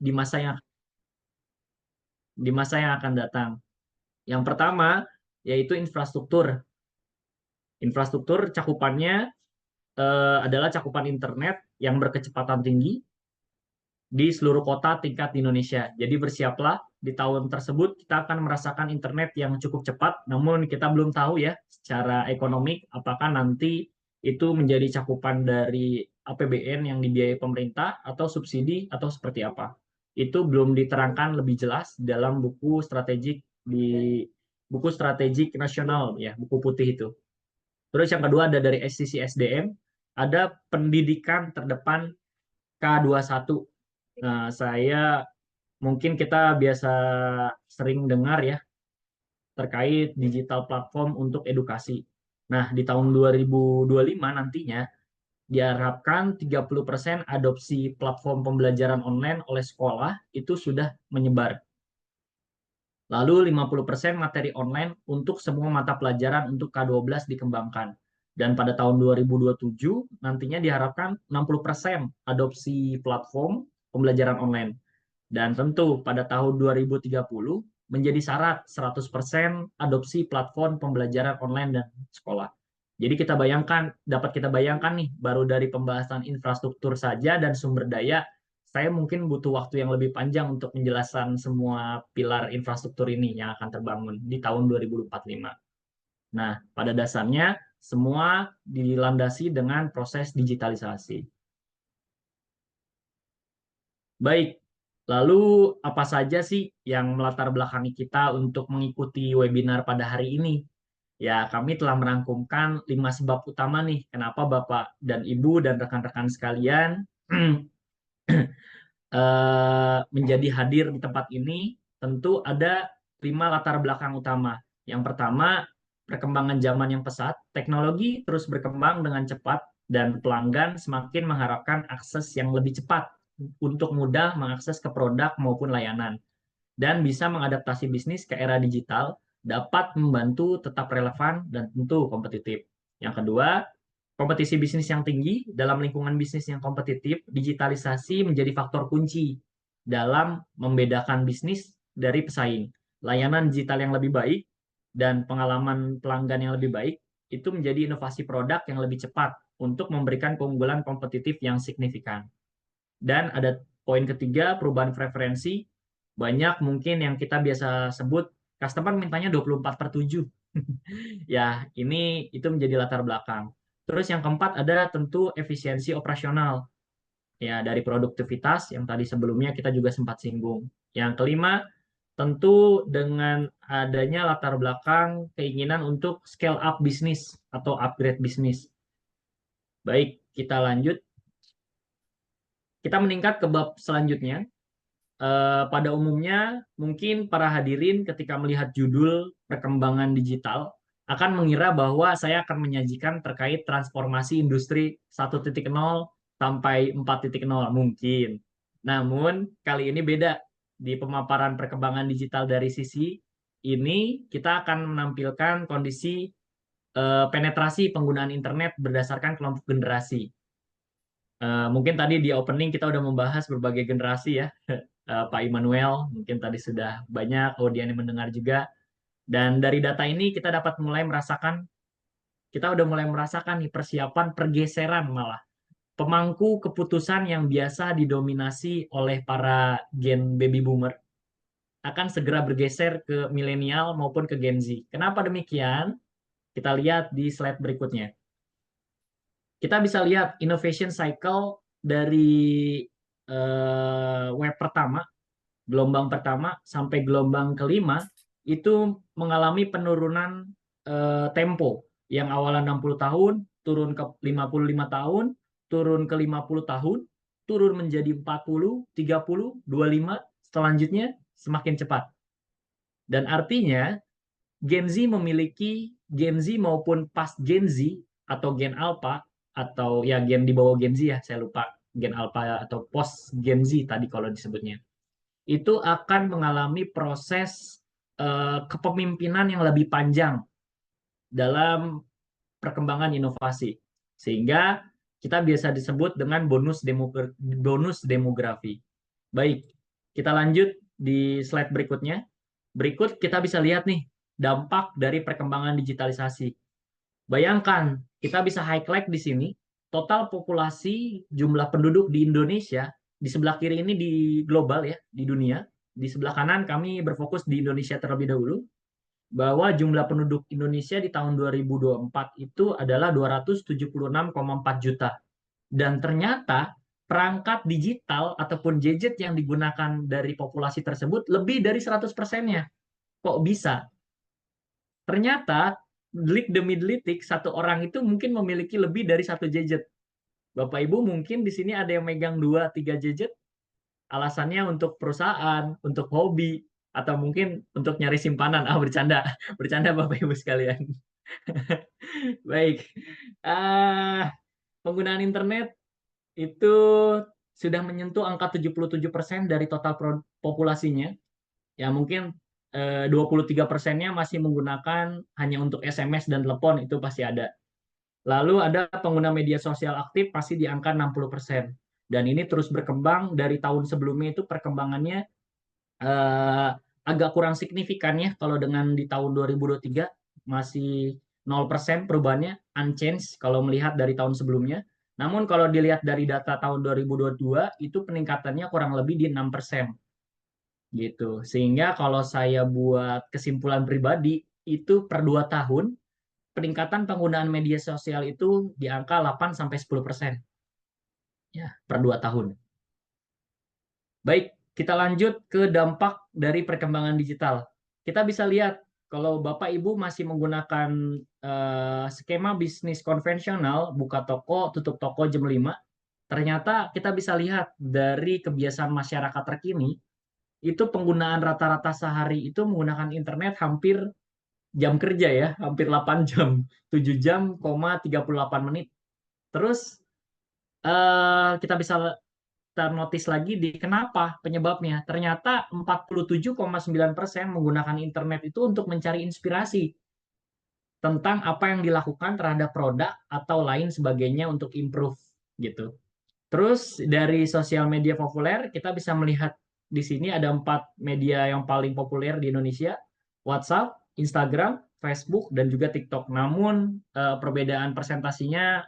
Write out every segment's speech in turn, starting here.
di masa yang akan datang. Yang pertama yaitu infrastruktur. Infrastruktur cakupannya adalah cakupan internet yang berkecepatan tinggi di seluruh kota tingkat di Indonesia. Jadi bersiaplah di tahun tersebut kita akan merasakan internet yang cukup cepat, namun kita belum tahu ya secara ekonomi apakah nanti itu menjadi cakupan dari APBN yang dibiayai pemerintah atau subsidi atau seperti apa. Itu belum diterangkan lebih jelas dalam buku strategik nasional ya, buku putih itu. Terus yang kedua ada dari sisi SDM, ada pendidikan terdepan K21. Nah, mungkin kita biasa sering dengar ya terkait digital platform untuk edukasi. Nah, di tahun 2025 nantinya diharapkan 30% adopsi platform pembelajaran online oleh sekolah itu sudah menyebar. Lalu 50% materi online untuk semua mata pelajaran untuk K12 dikembangkan. Dan pada tahun 2027 nantinya diharapkan 60% adopsi platform pembelajaran online. Dan tentu pada tahun 2030 menjadi syarat 100% adopsi platform pembelajaran online dan sekolah. Jadi dapat kita bayangkan nih, baru dari pembahasan infrastruktur saja dan sumber daya, saya mungkin butuh waktu yang lebih panjang untuk menjelaskan semua pilar infrastruktur ini yang akan terbangun di tahun 2045. Nah, pada dasarnya semua dilandasi dengan proses digitalisasi. Baik, lalu apa saja sih yang melatar belakangi kita untuk mengikuti webinar pada hari ini? Ya, kami telah merangkumkan 5 sebab utama nih, kenapa Bapak dan Ibu dan rekan-rekan sekalian menjadi hadir di tempat ini. Tentu ada 5 latar belakang utama. Yang pertama, perkembangan zaman yang pesat, teknologi terus berkembang dengan cepat dan pelanggan semakin mengharapkan akses yang lebih cepat untuk mudah mengakses ke produk maupun layanan dan bisa mengadaptasi bisnis ke era digital dapat membantu tetap relevan dan tentu kompetitif. Yang kedua, kompetisi bisnis yang tinggi dalam lingkungan bisnis yang kompetitif, digitalisasi menjadi faktor kunci dalam membedakan bisnis dari pesaing. Layanan digital yang lebih baik dan pengalaman pelanggan yang lebih baik itu menjadi inovasi produk yang lebih cepat untuk memberikan keunggulan kompetitif yang signifikan. Dan ada poin ketiga, perubahan preferensi. Banyak mungkin yang kita biasa sebut, customer mintanya 24/7. Ya, itu menjadi latar belakang. Terus yang keempat ada tentu efisiensi operasional. Ya, dari produktivitas yang tadi sebelumnya kita juga sempat singgung. Yang kelima, tentu dengan adanya latar belakang keinginan untuk scale up bisnis atau upgrade bisnis. Baik, kita lanjut. Kita meningkat ke bab selanjutnya. Pada umumnya, mungkin para hadirin ketika melihat judul perkembangan digital akan mengira bahwa saya akan menyajikan terkait transformasi industri 1.0 sampai 4.0 mungkin. Namun, kali ini beda. Di pemaparan perkembangan digital dari sisi ini, kita akan menampilkan kondisi penetrasi penggunaan internet berdasarkan kelompok generasi. Mungkin tadi di opening kita udah membahas berbagai generasi ya, Pak Immanuel, mungkin tadi sudah banyak audien yang mendengar juga. Dan dari data ini kita udah mulai merasakan nih persiapan pergeseran malah. Pemangku keputusan yang biasa didominasi oleh para gen baby boomer akan segera bergeser ke milenial maupun ke Gen Z. Kenapa demikian? Kita lihat di slide berikutnya. Kita bisa lihat innovation cycle dari web pertama, gelombang pertama sampai gelombang kelima itu mengalami penurunan tempo yang awalnya 60 tahun turun ke 55 tahun, turun ke 50 tahun, turun menjadi 40, 30, 25, selanjutnya semakin cepat. Dan artinya Gen Z maupun past Gen Z atau Gen Alpha atau ya gen di bawah Gen Z ya, saya lupa Gen Alpha atau post Gen Z tadi kalau disebutnya. Itu akan mengalami proses kepemimpinan yang lebih panjang dalam perkembangan inovasi. Sehingga kita biasa disebut dengan bonus demografi. Baik, Kita lanjut di slide berikutnya. Berikut kita bisa lihat nih dampak dari perkembangan digitalisasi. Bayangkan, kita bisa highlight di sini total populasi jumlah penduduk di Indonesia. Di sebelah kiri ini di global ya, di dunia. Di sebelah kanan kami berfokus di Indonesia terlebih dahulu, bahwa jumlah penduduk Indonesia di tahun 2024 itu adalah 276,4 juta. Dan ternyata perangkat digital ataupun gadget yang digunakan dari populasi tersebut lebih dari 100%-nya. Kok bisa? Ternyata delik demi delik satu orang itu mungkin memiliki lebih dari satu gadget. Bapak Ibu mungkin di sini ada yang megang 2-3 gadget, alasannya untuk perusahaan, untuk hobi, atau mungkin untuk nyari simpanan. Ah, bercanda, bercanda Bapak Ibu sekalian. Baik, ah penggunaan internet itu sudah menyentuh angka 77% dari total populasinya. Ya mungkin 23%-nya masih menggunakan hanya untuk SMS dan telepon, itu pasti ada. Lalu ada pengguna media sosial aktif pasti di angka 60%. Dan ini terus berkembang dari tahun sebelumnya, itu perkembangannya eh, agak kurang signifikan ya. Kalau dengan di tahun 2023 masih 0% perubahannya, unchanged kalau melihat dari tahun sebelumnya. Namun kalau dilihat dari data tahun 2022 itu peningkatannya kurang lebih di 6% gitu. Sehingga kalau saya buat kesimpulan pribadi itu per 2 tahun peningkatan penggunaan media sosial itu di angka 8 sampai 10% ya per 2 tahun. Baik, kita lanjut ke dampak dari perkembangan digital. Kita bisa lihat kalau Bapak Ibu masih menggunakan skema bisnis konvensional, buka toko, tutup toko jam 5, ternyata kita bisa lihat dari kebiasaan masyarakat terkini, itu penggunaan rata-rata sehari itu menggunakan internet hampir jam kerja ya, hampir 8 jam, 7 jam, 38 menit. Terus kita bisa ternotis lagi di kenapa penyebabnya. Ternyata 47,9% menggunakan internet itu untuk mencari inspirasi tentang apa yang dilakukan terhadap produk atau lain sebagainya untuk improve gitu. Terus dari sosial media populer kita bisa melihat di sini ada 4 media yang paling populer di Indonesia: WhatsApp, Instagram, Facebook, dan juga TikTok. Namun perbedaan presentasinya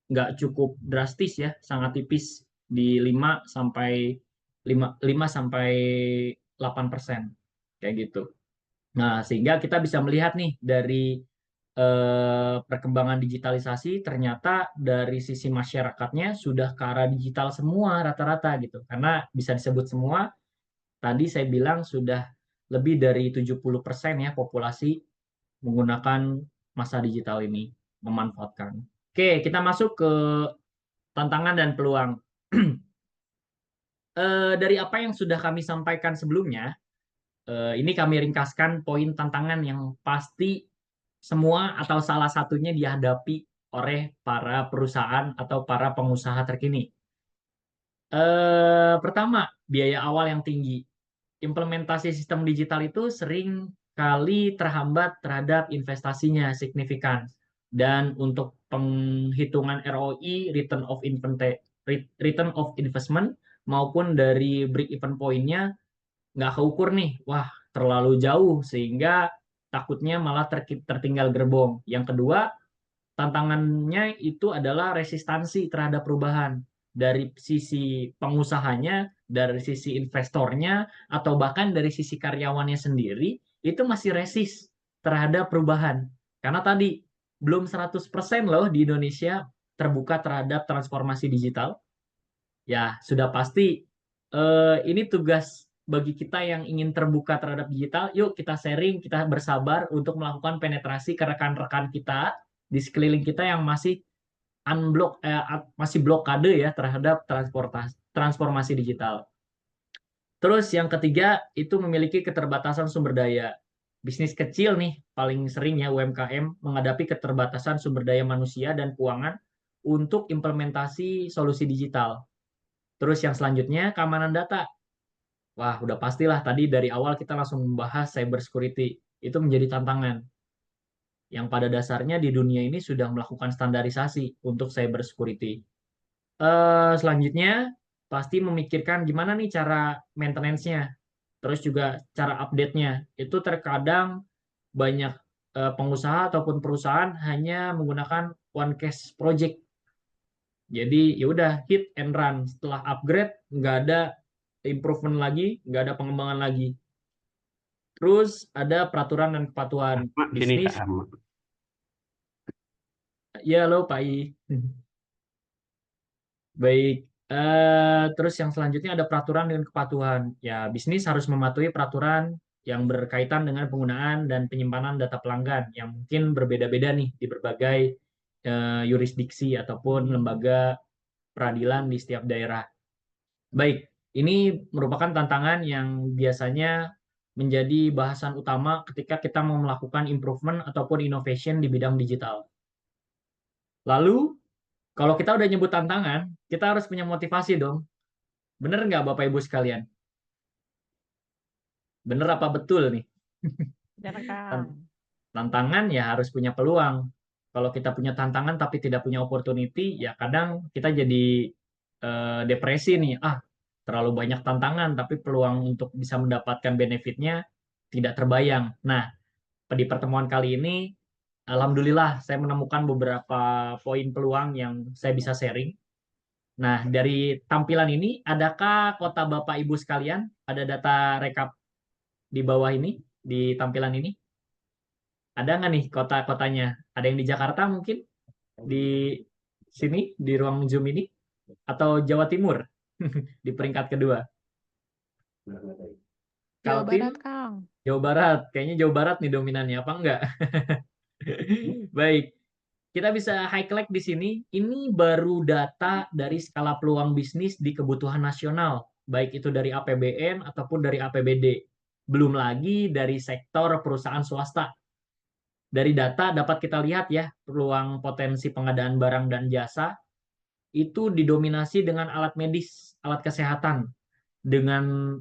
nggak cukup drastis ya, sangat tipis di 5 sampai 5 sampai 8% kayak gitu. Nah, sehingga kita bisa melihat nih dari perkembangan digitalisasi, ternyata dari sisi masyarakatnya sudah ke arah digital semua rata-rata gitu. Karena bisa disebut semua, tadi saya bilang sudah lebih dari 70% ya populasi menggunakan masa digital ini, memanfaatkan. Oke, kita masuk ke tantangan dan peluang. Dari apa yang sudah kami sampaikan sebelumnya, ini kami ringkaskan poin tantangan yang pasti semua atau salah satunya dihadapi oleh para perusahaan atau para pengusaha terkini. Pertama, biaya awal yang tinggi. Implementasi sistem digital itu sering kali terhambat terhadap investasinya signifikan. Dan untuk penghitungan ROI, return of investment, maupun dari break even point-nya nggak keukur nih. Wah, terlalu jauh sehingga takutnya malah tertinggal gerbong. Yang kedua, tantangannya itu adalah resistansi terhadap perubahan dari sisi pengusahanya, dari sisi investornya, atau bahkan dari sisi karyawannya sendiri, itu masih resist terhadap perubahan. Karena tadi belum 100% loh di Indonesia terbuka terhadap transformasi digital. Ya, sudah pasti ini tugas bagi kita yang ingin terbuka terhadap digital. Yuk kita sharing, kita bersabar untuk melakukan penetrasi ke rekan-rekan kita di sekeliling kita yang masih masih blokade ya terhadap transformasi digital. Terus yang ketiga itu memiliki keterbatasan sumber daya. Bisnis kecil nih paling sering ya UMKM menghadapi keterbatasan sumber daya manusia dan keuangan untuk implementasi solusi digital. Terus yang selanjutnya keamanan data. Wah, udah pastilah tadi dari awal kita langsung membahas cyber security. Itu menjadi tantangan yang pada dasarnya di dunia ini sudah melakukan standarisasi untuk cyber security. Selanjutnya pasti memikirkan gimana nih cara maintenance-nya, terus juga cara update-nya. Itu terkadang banyak pengusaha ataupun perusahaan hanya menggunakan one case project. Jadi ya udah hit and run. Setelah upgrade nggak ada improvement lagi, nggak ada pengembangan lagi. Terus ada peraturan dan kepatuhan Sama sini bisnis. sama. Ya lo Pak I. Baik. Terus yang selanjutnya ada peraturan dan kepatuhan. Ya, bisnis harus mematuhi peraturan yang berkaitan dengan penggunaan dan penyimpanan data pelanggan yang mungkin berbeda-beda nih di berbagai yurisdiksi ataupun lembaga peradilan di setiap daerah. Baik, ini merupakan tantangan yang biasanya menjadi bahasan utama ketika kita mau melakukan improvement ataupun innovation di bidang digital. Lalu, kalau kita udah nyebut tantangan, kita harus punya motivasi dong. Bener nggak Bapak Ibu sekalian? Bener apa betul nih? Ya, Kang. Tantangan ya harus punya peluang. Kalau kita punya tantangan tapi tidak punya opportunity, ya kadang kita jadi depresi nih. Terlalu banyak tantangan tapi peluang untuk bisa mendapatkan benefitnya tidak terbayang. Nah, di pertemuan kali ini, alhamdulillah saya menemukan beberapa poin peluang yang saya bisa sharing. Nah, dari tampilan ini, adakah kota Bapak Ibu sekalian? Ada data rekap di bawah ini, di tampilan ini? Ada nggak nih kota-kotanya? Ada yang di Jakarta mungkin? Di sini, di ruang Zoom ini? Atau Jawa Timur? Di peringkat kedua. Jawa Kaltim, Barat, Kang. Jawa Barat. Kayaknya Jawa Barat nih dominannya, apa enggak? Baik, kita bisa highlight di sini. Ini baru data dari skala peluang bisnis di kebutuhan nasional, baik itu dari APBN ataupun dari APBD. Belum lagi dari sektor perusahaan swasta. Dari data dapat kita lihat ya, peluang potensi pengadaan barang dan jasa itu didominasi dengan alat medis, alat kesehatan. Dengan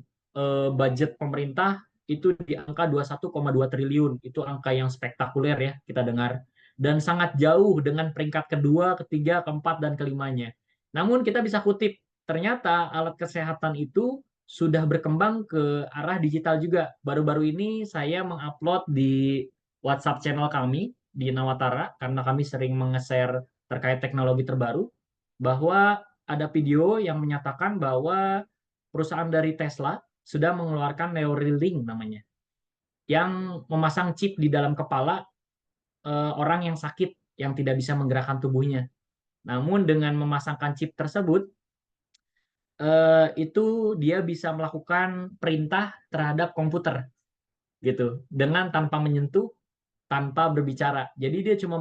budget pemerintah itu di angka 21,2 triliun. Itu angka yang spektakuler ya kita dengar. Dan sangat jauh dengan peringkat kedua, ketiga, keempat, dan kelimanya. Namun kita bisa kutip, ternyata alat kesehatan itu sudah berkembang ke arah digital juga. Baru-baru ini saya mengupload di WhatsApp channel kami di Nawatara, karena kami sering menge-share terkait teknologi terbaru, bahwa ada video yang menyatakan bahwa perusahaan dari Tesla sudah mengeluarkan Neuralink namanya, yang memasang chip di dalam kepala orang yang sakit, yang tidak bisa menggerakkan tubuhnya. Namun dengan memasangkan chip tersebut, itu dia bisa melakukan perintah terhadap komputer, gitu, dengan tanpa menyentuh, tanpa berbicara. Jadi dia cuma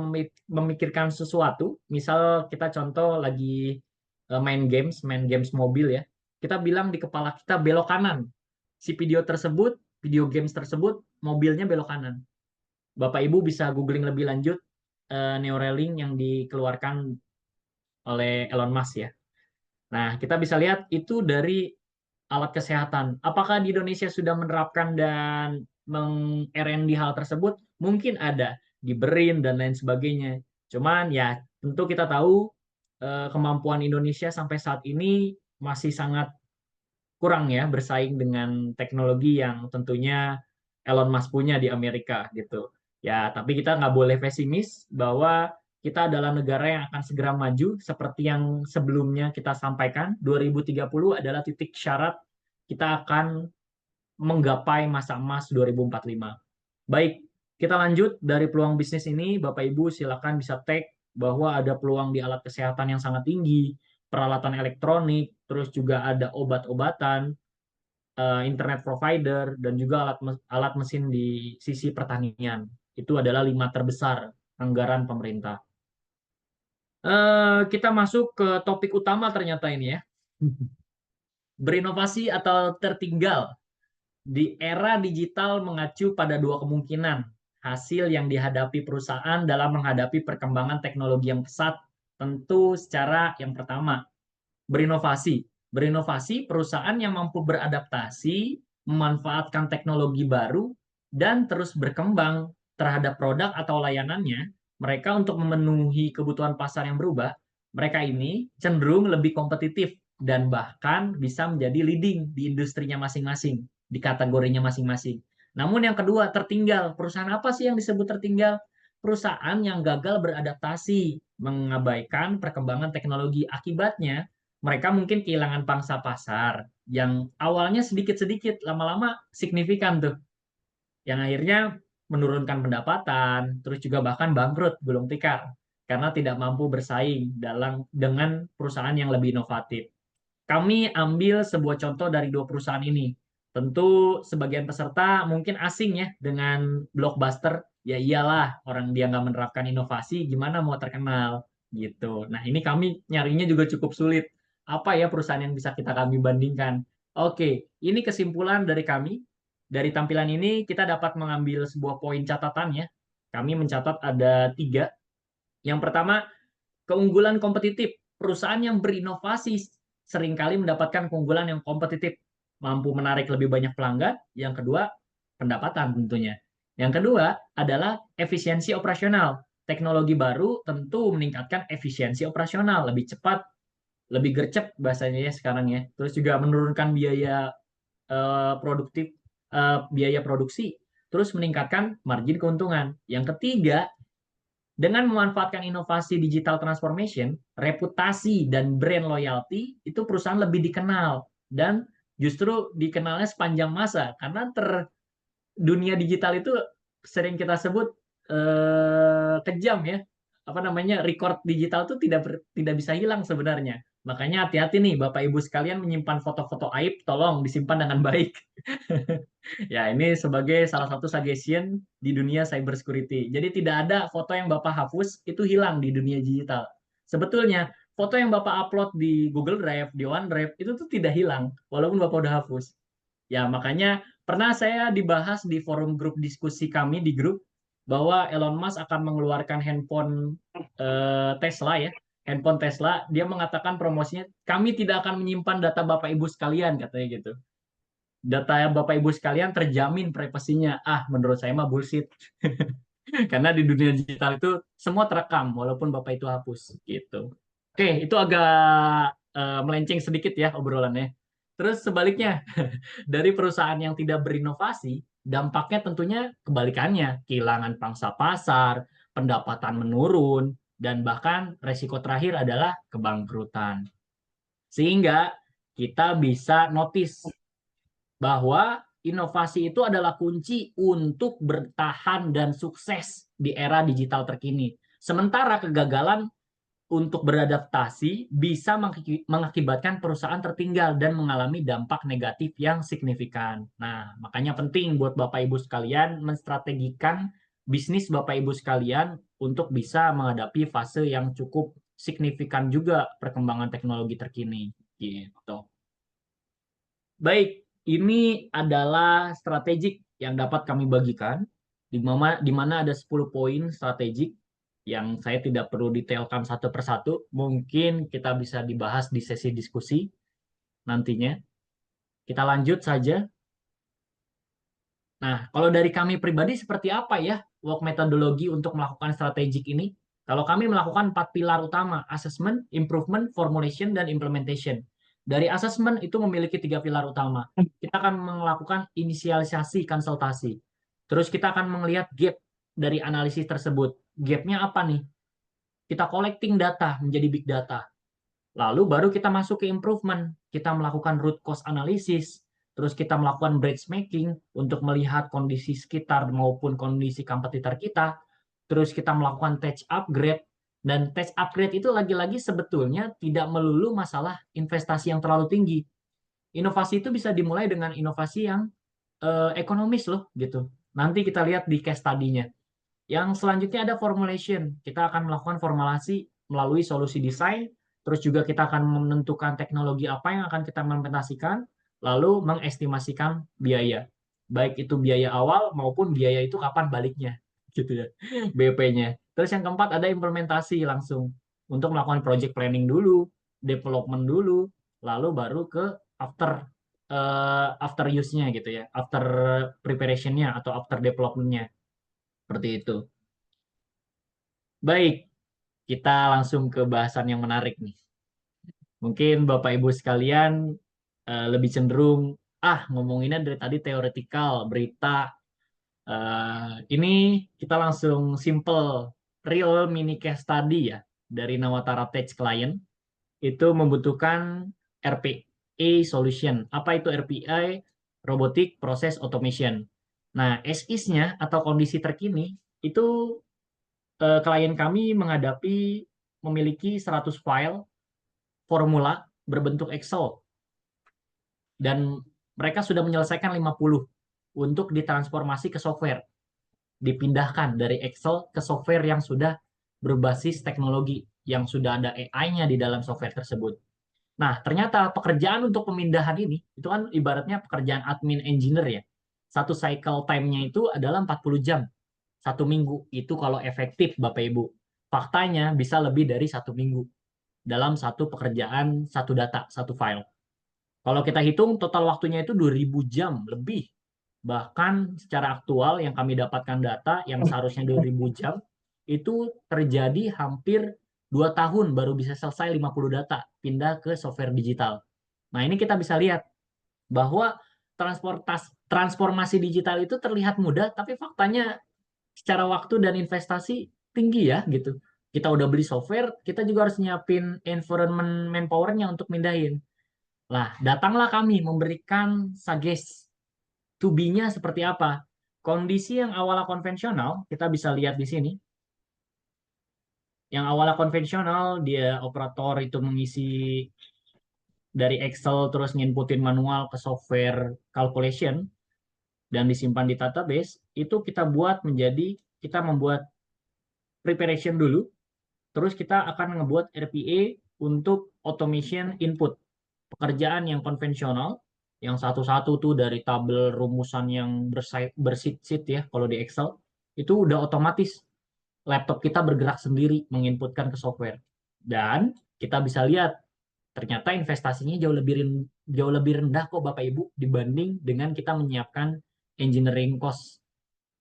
memikirkan sesuatu. Misal kita contoh lagi main games mobil ya. Kita bilang di kepala kita belok kanan. Si video games tersebut, mobilnya belok kanan. Bapak Ibu bisa googling lebih lanjut Neuralink yang dikeluarkan oleh Elon Musk ya. Nah, kita bisa lihat itu dari alat kesehatan. Apakah di Indonesia sudah menerapkan dan meng-R&D hal tersebut? Mungkin ada di BRIN dan lain sebagainya. Cuman ya tentu kita tahu kemampuan Indonesia sampai saat ini masih sangat kurang ya bersaing dengan teknologi yang tentunya Elon Musk punya di Amerika gitu. Ya, tapi kita nggak boleh pesimis bahwa kita adalah negara yang akan segera maju seperti yang sebelumnya kita sampaikan. 2030 adalah titik syarat kita akan menggapai masa emas 2045. Baik, kita lanjut dari peluang bisnis ini. Bapak Ibu silakan bisa tag bahwa ada peluang di alat kesehatan yang sangat tinggi, peralatan elektronik, terus juga ada obat-obatan, internet provider, dan juga alat mesin di sisi pertanian. Itu adalah 5 terbesar anggaran pemerintah. Kita masuk ke topik utama ternyata ini ya. Berinovasi atau tertinggal. Di era digital mengacu pada dua kemungkinan. Hasil yang dihadapi perusahaan dalam menghadapi perkembangan teknologi yang pesat. Tentu secara yang pertama, berinovasi. Berinovasi perusahaan yang mampu beradaptasi, memanfaatkan teknologi baru, dan terus berkembang terhadap produk atau layanannya. Mereka untuk memenuhi kebutuhan pasar yang berubah, mereka ini cenderung lebih kompetitif dan bahkan bisa menjadi leading di industrinya masing-masing, di kategorinya masing-masing. Namun yang kedua, tertinggal. Perusahaan apa sih yang disebut tertinggal? Perusahaan yang gagal beradaptasi, mengabaikan perkembangan teknologi. Akibatnya, mereka mungkin kehilangan pangsa pasar yang awalnya sedikit-sedikit, lama-lama signifikan tuh. Yang akhirnya menurunkan pendapatan, terus juga bahkan bangkrut, gulung tikar, karena tidak mampu bersaing dengan perusahaan yang lebih inovatif. Kami ambil sebuah contoh dari dua perusahaan ini. Tentu sebagian peserta mungkin asing ya dengan blockbuster. Ya iyalah, orang dia nggak menerapkan inovasi, gimana mau terkenal gitu. Nah ini kami nyarinya juga cukup sulit. Apa ya perusahaan yang bisa kami bandingkan? Oke, ini kesimpulan dari kami. Dari tampilan ini kita dapat mengambil sebuah poin catatan ya. Kami mencatat ada 3. Yang pertama, keunggulan kompetitif. Perusahaan yang berinovasi seringkali mendapatkan keunggulan yang kompetitif, mampu menarik lebih banyak pelanggan. Yang kedua, pendapatan tentunya. Yang kedua adalah efisiensi operasional. Teknologi baru tentu meningkatkan efisiensi operasional, lebih cepat, lebih gercep bahasanya ya sekarang ya. Terus juga menurunkan biaya produktif, biaya produksi, terus meningkatkan margin keuntungan. Yang ketiga, dengan memanfaatkan inovasi digital transformation, reputasi dan brand loyalty itu perusahaan lebih dikenal dan justru dikenalnya sepanjang masa karena dunia digital itu sering kita sebut kejam ya. Apa namanya? Record digital itu tidak bisa hilang sebenarnya. Makanya hati-hati nih Bapak Ibu sekalian menyimpan foto-foto aib, tolong disimpan dengan baik. Ya, ini sebagai salah satu suggestion di dunia cyber security. Jadi tidak ada foto yang Bapak hapus itu hilang di dunia digital. Sebetulnya foto yang Bapak upload di Google Drive, di OneDrive itu tuh tidak hilang walaupun Bapak udah hapus. Ya, makanya pernah saya dibahas di forum grup diskusi kami di grup bahwa Elon Musk akan mengeluarkan handphone Tesla ya. Handphone Tesla, dia mengatakan promosinya, kami tidak akan menyimpan data Bapak Ibu sekalian, katanya gitu. Data Bapak Ibu sekalian terjamin privasinya. Ah, menurut saya mah bullshit. Karena di dunia digital itu semua terekam walaupun Bapak itu hapus gitu. Oke, itu agak melenceng sedikit ya obrolannya. Terus sebaliknya, dari perusahaan yang tidak berinovasi, dampaknya tentunya kebalikannya, kehilangan pangsa pasar, pendapatan menurun, dan bahkan resiko terakhir adalah kebangkrutan. Sehingga kita bisa notice bahwa inovasi itu adalah kunci untuk bertahan dan sukses di era digital terkini. Sementara kegagalan untuk beradaptasi bisa mengakibatkan perusahaan tertinggal dan mengalami dampak negatif yang signifikan. Nah, makanya penting buat Bapak Ibu sekalian menstrategikan bisnis Bapak Ibu sekalian untuk bisa menghadapi fase yang cukup signifikan juga perkembangan teknologi terkini gitu. Baik, ini adalah strategik yang dapat kami bagikan, di mana ada 10 poin strategik yang saya tidak perlu detailkan satu persatu. Mungkin kita bisa dibahas di sesi diskusi nantinya. Kita lanjut saja. Nah, kalau dari kami pribadi seperti apa ya work metodologi untuk melakukan strategik ini? Kalau kami melakukan 4 pilar utama, assessment, improvement, formulation, dan implementation. Dari assessment itu memiliki 3 pilar utama. Kita akan melakukan inisialisasi konsultasi. Terus kita akan melihat gap dari analisis tersebut. Gapnya apa nih? Kita collecting data menjadi big data. Lalu baru kita masuk ke improvement. Kita melakukan root cause analysis, terus kita melakukan bridge making untuk melihat kondisi sekitar maupun kondisi kompetitor kita. Terus kita melakukan tech upgrade. Dan tech upgrade itu lagi-lagi sebetulnya tidak melulu masalah investasi yang terlalu tinggi. Inovasi itu bisa dimulai dengan inovasi yang ekonomis loh gitu. Nanti kita lihat di case study-nya. Yang selanjutnya ada formulation. Kita akan melakukan formulasi melalui solusi desain, terus juga kita akan menentukan teknologi apa yang akan kita implementasikan, lalu mengestimasikan biaya. Baik itu biaya awal maupun biaya itu kapan baliknya, gitu ya, BP-nya. Terus yang keempat ada implementasi langsung. Untuk melakukan project planning dulu, development dulu, lalu baru ke after use-nya gitu ya, after preparation-nya atau after development-nya. Seperti itu. Baik, kita langsung ke bahasan yang menarik nih. Mungkin Bapak Ibu sekalian lebih cenderung ngomonginnya dari tadi teoretikal, berita. Ini kita langsung simple real mini case study ya dari Nawatara Tech Client. Itu membutuhkan RPA solution. Apa itu RPA? Robotic Process Automation. Nah, as is-nya atau kondisi terkini itu klien kami memiliki 100 file formula berbentuk Excel dan mereka sudah menyelesaikan 50 untuk ditransformasi ke software, dipindahkan dari Excel ke software yang sudah berbasis teknologi, yang sudah ada AI-nya di dalam software tersebut. Nah, ternyata pekerjaan untuk pemindahan ini, itu kan ibaratnya pekerjaan admin engineer ya. Satu cycle time-nya itu adalah 40 jam. 1 minggu. Itu kalau efektif, Bapak Ibu. Faktanya bisa lebih dari 1 minggu dalam satu pekerjaan, satu data, satu file. Kalau kita hitung, total waktunya itu 2000 jam lebih. Bahkan secara aktual yang kami dapatkan data yang seharusnya 2000 jam, itu terjadi hampir 2 tahun baru bisa selesai 50 data, pindah ke software digital. Nah, ini kita bisa lihat bahwa transformasi digital itu terlihat mudah, tapi faktanya secara waktu dan investasi tinggi ya gitu. Kita udah beli software, kita juga harus nyiapin environment manpowernya untuk mindahin. Lah, datanglah kami memberikan suggest to be-nya seperti apa. Kondisi yang awalnya konvensional, kita bisa lihat di sini. Yang awalnya konvensional, dia operator itu mengisi dari Excel terus nginputin manual ke software calculation dan disimpan di database, itu kita membuat preparation dulu, terus kita akan ngebuat RPA untuk automation input. Pekerjaan yang konvensional, yang satu-satu tuh dari tabel rumusan yang bersit-sit ya kalau di Excel, itu udah otomatis laptop kita bergerak sendiri menginputkan ke software. Dan kita bisa lihat ternyata investasinya jauh lebih rendah kok Bapak Ibu dibanding dengan kita menyiapkan engineering cost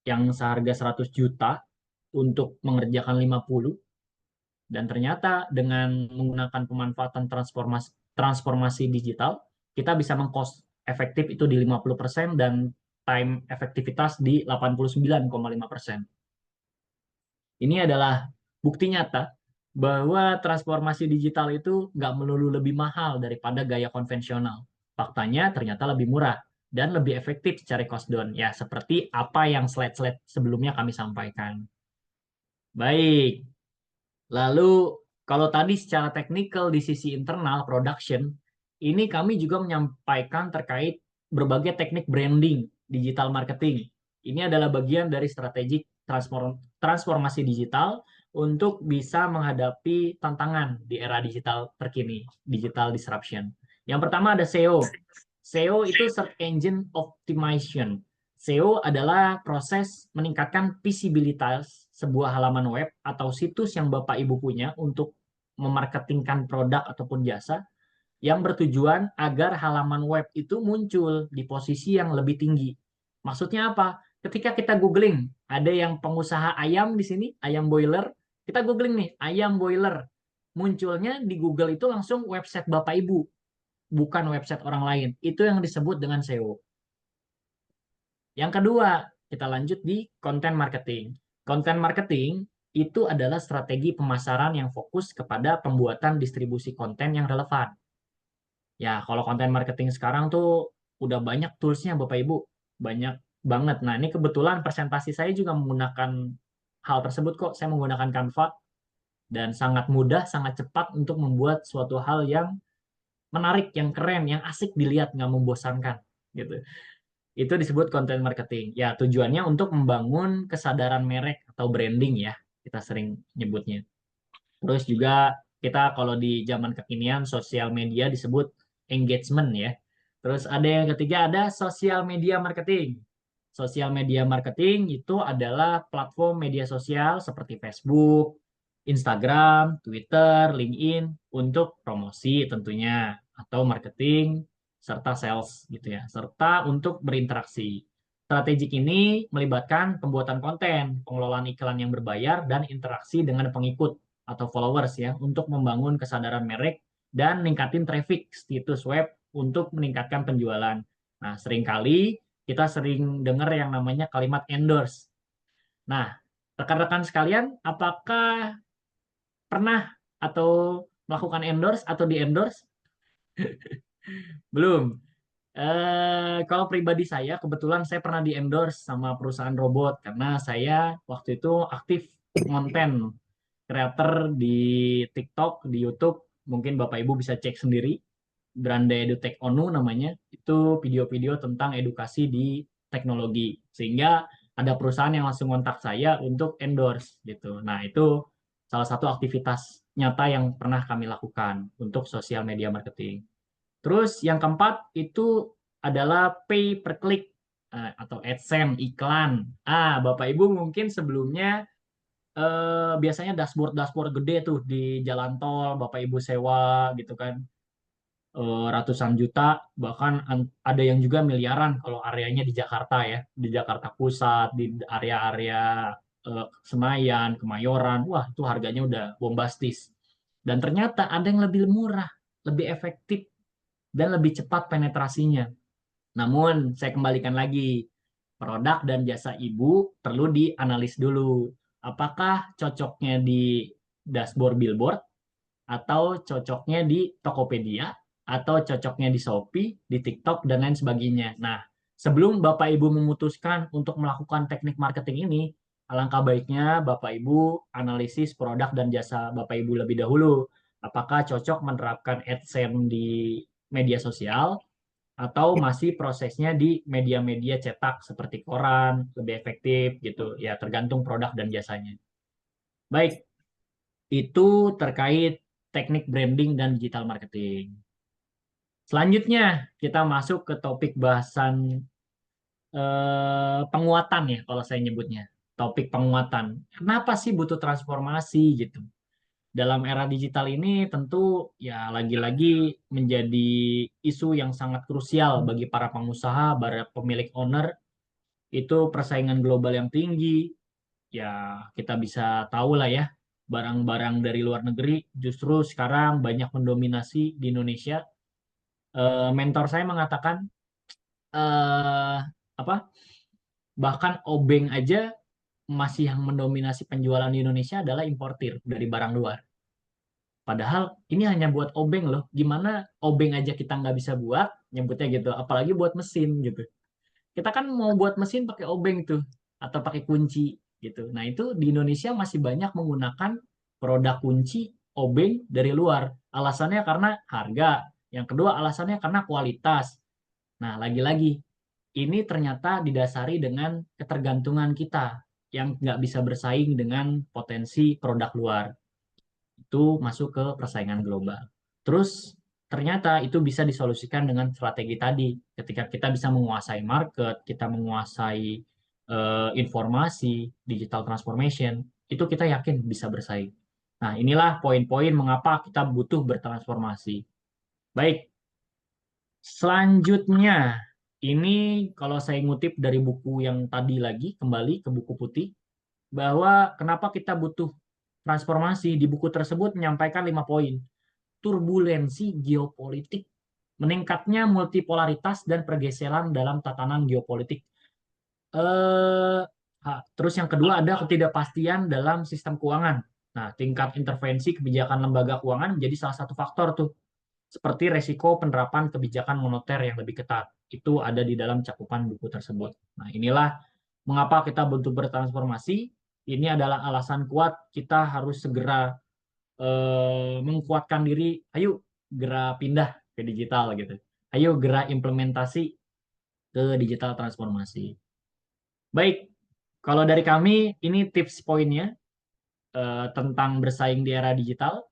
yang seharga 100 juta untuk mengerjakan 50. Dan ternyata dengan menggunakan pemanfaatan transformasi digital, kita bisa mengcost efektif itu di 50% dan time efektivitas di 89,5%. Ini adalah bukti nyata bahwa transformasi digital itu nggak melulu lebih mahal daripada gaya konvensional. Faktanya ternyata lebih murah dan lebih efektif secara cost down. Ya, seperti apa yang slide-slide sebelumnya kami sampaikan. Baik, lalu kalau tadi secara teknikal di sisi internal production, ini kami juga menyampaikan terkait berbagai teknik branding digital marketing. Ini adalah bagian dari strategi transformasi digital untuk bisa menghadapi tantangan di era digital terkini, digital disruption. Yang pertama ada SEO. SEO itu Search Engine Optimization. SEO adalah proses meningkatkan visibilitas sebuah halaman web atau situs yang Bapak Ibu punya untuk memarketingkan produk ataupun jasa yang bertujuan agar halaman web itu muncul di posisi yang lebih tinggi. Maksudnya apa? Ketika kita googling, ada yang pengusaha ayam di sini, ayam boiler, kita googling nih, ayam boiler. Munculnya di Google itu langsung website Bapak Ibu, bukan website orang lain. Itu yang disebut dengan SEO. Yang kedua, kita lanjut di content marketing. Content marketing itu adalah strategi pemasaran yang fokus kepada pembuatan distribusi konten yang relevan. Ya, kalau content marketing sekarang tuh udah banyak toolsnya Bapak Ibu. Banyak banget. Nah, ini kebetulan presentasi saya juga menggunakan hal tersebut kok. Saya menggunakan Canva dan sangat mudah, sangat cepat untuk membuat suatu hal yang menarik, yang keren, yang asik dilihat, nggak membosankan gitu. Itu disebut content marketing. Ya, tujuannya untuk membangun kesadaran merek atau branding ya, kita sering nyebutnya. Terus juga kita kalau di zaman kekinian sosial media disebut engagement ya. Terus ada yang ketiga ada social media marketing. Sosial media marketing itu adalah platform media sosial seperti Facebook, Instagram, Twitter, LinkedIn untuk promosi tentunya atau marketing serta sales gitu ya, serta untuk berinteraksi. Strategik ini melibatkan pembuatan konten, pengelolaan iklan yang berbayar dan interaksi dengan pengikut atau followers ya untuk membangun kesadaran merek dan ningkatin traffic situs web untuk meningkatkan penjualan. Nah, seringkali kita sering dengar yang namanya kalimat endorse. Nah, rekan-rekan sekalian, apakah pernah atau melakukan endorse atau di-endorse? Belum. Kalau pribadi saya, kebetulan saya pernah di-endorse sama perusahaan robot karena saya waktu itu aktif konten creator di TikTok, di YouTube. Mungkin Bapak Ibu bisa cek sendiri. Grande EduTech ONU namanya. Itu video-video tentang edukasi di teknologi. Sehingga ada perusahaan yang langsung kontak saya untuk endorse gitu. Nah, itu salah satu aktivitas nyata yang pernah kami lakukan untuk sosial media marketing. Terus yang keempat itu adalah pay per click atau AdSense iklan. Bapak Ibu mungkin sebelumnya biasanya dashboard-dashboard gede tuh di jalan tol, Bapak Ibu sewa gitu kan, ratusan juta, bahkan ada yang juga miliaran kalau areanya di Jakarta ya, di Jakarta Pusat, di area-area Senayan, Kemayoran, wah itu harganya udah bombastis. Dan ternyata ada yang lebih murah, lebih efektif, dan lebih cepat penetrasinya. Namun, saya kembalikan lagi, produk dan jasa ibu perlu dianalis dulu. Apakah cocoknya di dashboard billboard, atau cocoknya di Tokopedia, atau cocoknya di Shopee, di TikTok, dan lain sebagainya. Nah, sebelum Bapak Ibu memutuskan untuk melakukan teknik marketing ini, alangkah baiknya Bapak Ibu analisis produk dan jasa Bapak Ibu lebih dahulu. Apakah cocok menerapkan AdSense di media sosial, atau masih prosesnya di media-media cetak seperti koran, lebih efektif gitu. Ya, tergantung produk dan jasanya. Baik, itu terkait teknik branding dan digital marketing. Selanjutnya, kita masuk ke topik bahasan penguatan ya, kalau saya nyebutnya. Topik penguatan. Kenapa sih butuh transformasi gitu? Dalam era digital ini tentu ya lagi-lagi menjadi isu yang sangat krusial bagi para pengusaha, para pemilik owner. Itu persaingan global yang tinggi. Ya, kita bisa tahu lah ya, barang-barang dari luar negeri justru sekarang banyak mendominasi di Indonesia. Mentor saya mengatakan eh apa? Bahkan obeng aja masih yang mendominasi penjualan di Indonesia adalah importir dari barang luar. Padahal ini hanya buat obeng loh. Gimana obeng aja kita nggak bisa buat, nyebutnya gitu. Apalagi buat mesin gitu. Kita kan mau buat mesin pakai obeng tuh, atau pakai kunci gitu. Nah itu di Indonesia masih banyak menggunakan produk kunci obeng dari luar. Alasannya karena harga. Yang kedua alasannya karena kualitas. Nah lagi-lagi ini ternyata didasari dengan ketergantungan kita yang nggak bisa bersaing dengan potensi produk luar. Itu masuk ke persaingan global. Terus ternyata itu bisa disolusikan dengan strategi tadi. Ketika kita bisa menguasai market, kita menguasai informasi, digital transformation, itu kita yakin bisa bersaing. Nah, inilah poin-poin mengapa kita butuh bertransformasi. Baik, selanjutnya ini kalau saya ngutip dari buku yang tadi lagi, kembali ke buku putih, bahwa kenapa kita butuh transformasi. Di buku tersebut menyampaikan 5 poin. Turbulensi geopolitik, meningkatnya multipolaritas dan pergeseran dalam tatanan geopolitik. Eh, Terus yang kedua ada ketidakpastian dalam sistem keuangan. Nah, tingkat intervensi kebijakan lembaga keuangan menjadi salah satu faktor tuh. Seperti resiko penerapan kebijakan moneter yang lebih ketat. Itu ada di dalam cakupan buku tersebut. Nah, inilah mengapa kita butuh bertransformasi. Ini adalah alasan kuat kita harus segera mengkuatkan diri. Ayo, segera pindah ke digital gitu. Ayo, segera implementasi ke digital transformasi. Baik, kalau dari kami ini tips poinnya tentang bersaing di era digital.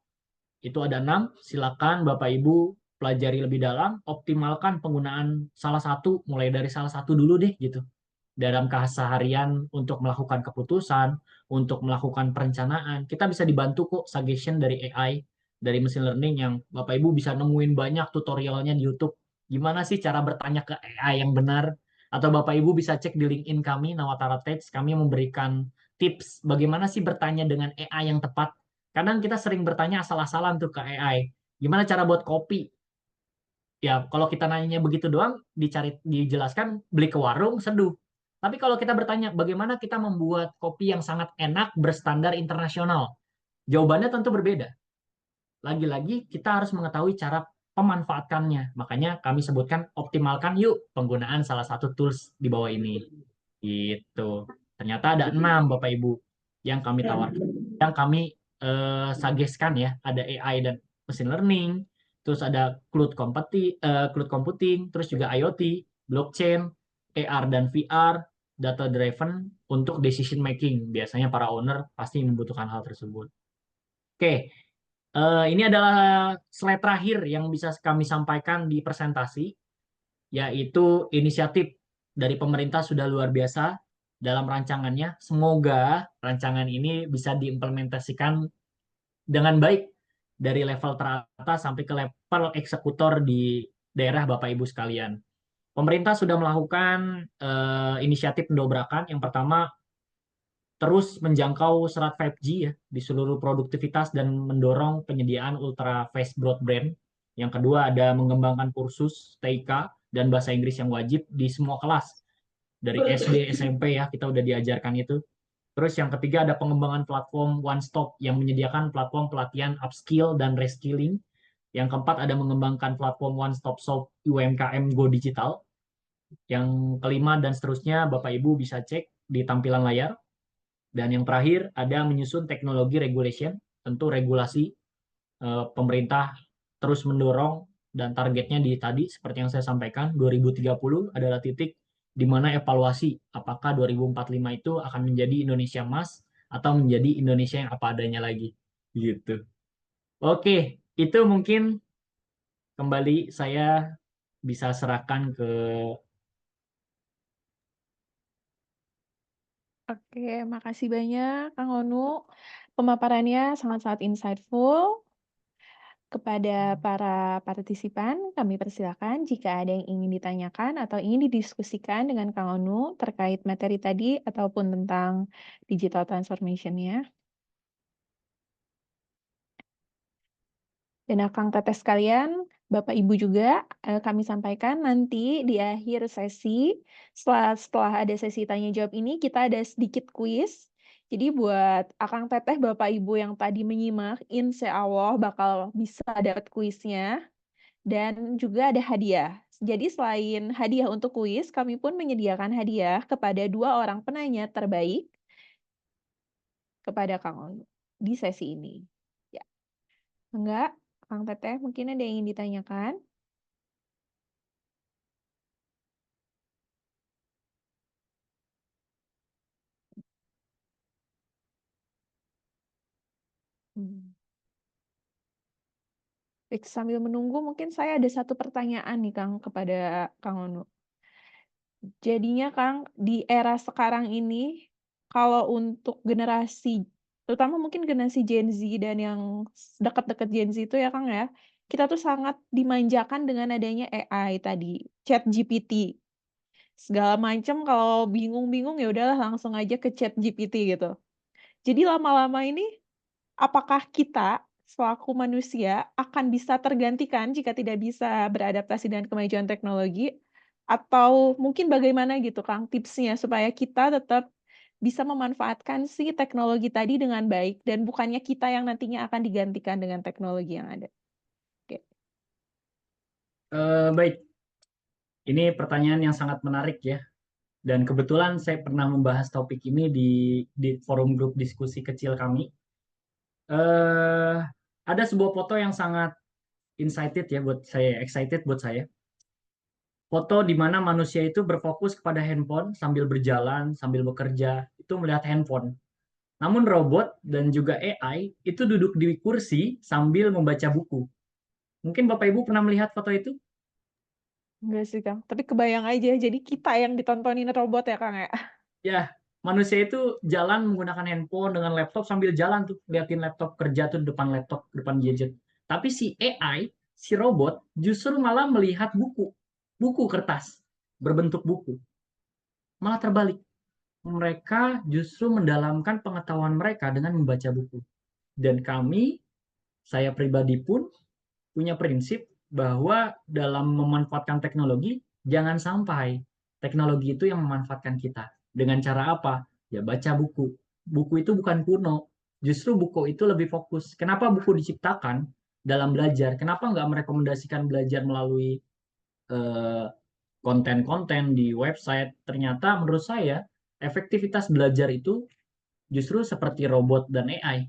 Itu ada 6. Silakan Bapak Ibu pelajari lebih dalam, optimalkan penggunaan salah satu, mulai dari salah satu dulu deh gitu. Dalam keseharian untuk melakukan keputusan, untuk melakukan perencanaan, kita bisa dibantu kok suggestion dari AI, dari machine learning yang Bapak Ibu bisa nemuin banyak tutorialnya di YouTube. Gimana sih cara bertanya ke AI yang benar? Atau Bapak Ibu bisa cek di LinkedIn kami, Nawatara Tech, kami memberikan tips bagaimana sih bertanya dengan AI yang tepat. Kadang kita sering bertanya asal-asalan tuh ke AI. Gimana cara buat kopi? Ya, kalau kita nanya begitu doang, dijelaskan beli ke warung, seduh. Tapi kalau kita bertanya, bagaimana kita membuat kopi yang sangat enak, berstandar internasional? Jawabannya tentu berbeda. Lagi-lagi, kita harus mengetahui cara pemanfaatannya. Makanya kami sebutkan, optimalkan yuk penggunaan salah satu tools di bawah ini. Gitu. Ternyata ada 6, Bapak Ibu, yang kami tawarkan. Yang kami suggestkan ya, ada AI dan machine learning, terus ada cloud computing, terus juga IoT, blockchain, AR dan VR, data driven untuk decision making. Biasanya para owner pasti membutuhkan hal tersebut. Oke, ini adalah slide terakhir yang bisa kami sampaikan di presentasi, yaitu inisiatif dari pemerintah sudah luar biasa dalam rancangannya. Semoga rancangan ini bisa diimplementasikan dengan baik dari level teratas sampai ke level eksekutor di daerah Bapak Ibu sekalian. Pemerintah sudah melakukan inisiatif pendobrakan. Yang pertama, terus menjangkau serat 5G ya di seluruh produktivitas dan mendorong penyediaan ultra fast broadband. Yang kedua, ada mengembangkan kursus TIK dan bahasa Inggris yang wajib di semua kelas. Dari SD, SMP ya, kita udah diajarkan itu. Terus yang ketiga, ada pengembangan platform one stop yang menyediakan platform pelatihan upskill dan reskilling. Yang keempat, ada mengembangkan platform one stop shop UMKM Go Digital. Yang kelima dan seterusnya, Bapak Ibu bisa cek di tampilan layar. Dan yang terakhir, ada menyusun teknologi regulation, tentu regulasi pemerintah terus mendorong dan targetnya di tadi seperti yang saya sampaikan 2030 adalah titik di mana evaluasi apakah 2045 itu akan menjadi Indonesia emas atau menjadi Indonesia yang apa adanya lagi gitu. Oke, itu mungkin kembali saya bisa serahkan ke Oke, makasih banyak Kang Onu. Pemaparannya sangat-sangat insightful. Kepada para partisipan, kami persilakan jika ada yang ingin ditanyakan atau ingin didiskusikan dengan Kang Onu terkait materi tadi ataupun tentang digital transformation-nya. Dan Kang Teteh sekalian, Bapak Ibu juga kami sampaikan nanti di akhir sesi, setelah ada sesi tanya jawab ini, kita ada sedikit kuis. Jadi buat Akang Teteh, Bapak Ibu yang tadi menyimak, insya Allah bakal bisa dapat kuisnya. Dan juga ada hadiah. Jadi selain hadiah untuk kuis, kami pun menyediakan hadiah kepada 2 orang penanya terbaik kepada Kang Onu di sesi ini. Ya, enggak, Kang Teteh mungkin ada yang ingin ditanyakan? Hmm. Baik, sambil menunggu mungkin saya ada satu pertanyaan nih Kang kepada Kang Onu. Jadinya Kang, di era sekarang ini, kalau untuk generasi, terutama mungkin generasi Gen Z dan yang dekat-dekat Gen Z itu ya Kang ya, kita tuh sangat dimanjakan dengan adanya AI tadi, ChatGPT. Segala macam kalau bingung-bingung ya udahlah langsung aja ke ChatGPT gitu. Jadi lama-lama ini apakah kita selaku manusia akan bisa tergantikan jika tidak bisa beradaptasi dengan kemajuan teknologi? Atau mungkin bagaimana gitu Kang tipsnya supaya kita tetap bisa memanfaatkan si teknologi tadi dengan baik dan bukannya kita yang nantinya akan digantikan dengan teknologi yang ada? Oke. baik. Ini pertanyaan yang sangat menarik ya. Dan kebetulan saya pernah membahas topik ini di forum grup diskusi kecil kami. eh ada sebuah foto yang sangat excited buat saya. Foto di mana manusia itu berfokus kepada handphone sambil berjalan, sambil bekerja, itu melihat handphone. Namun robot dan juga AI itu duduk di kursi sambil membaca buku. Mungkin Bapak Ibu pernah melihat foto itu? Enggak sih Kang, tapi kebayang aja jadi kita yang ditontonin robot ya Kang ya. Ya, manusia itu jalan menggunakan handphone dengan laptop sambil jalan tuh, liatin laptop kerja tuh depan laptop, depan gadget. Tapi si AI, si robot justru malah melihat buku, buku kertas berbentuk buku. Malah terbalik. Mereka justru mendalamkan pengetahuan mereka dengan membaca buku. Dan kami, saya pribadi pun punya prinsip bahwa dalam memanfaatkan teknologi, jangan sampai teknologi itu yang memanfaatkan kita. Dengan cara apa? Ya baca buku. Buku itu bukan kuno, justru buku itu lebih fokus. Kenapa buku diciptakan dalam belajar? Kenapa nggak merekomendasikan belajar melalui eh, konten-konten di website? Ternyata menurut saya, efektivitas belajar itu justru seperti robot dan AI.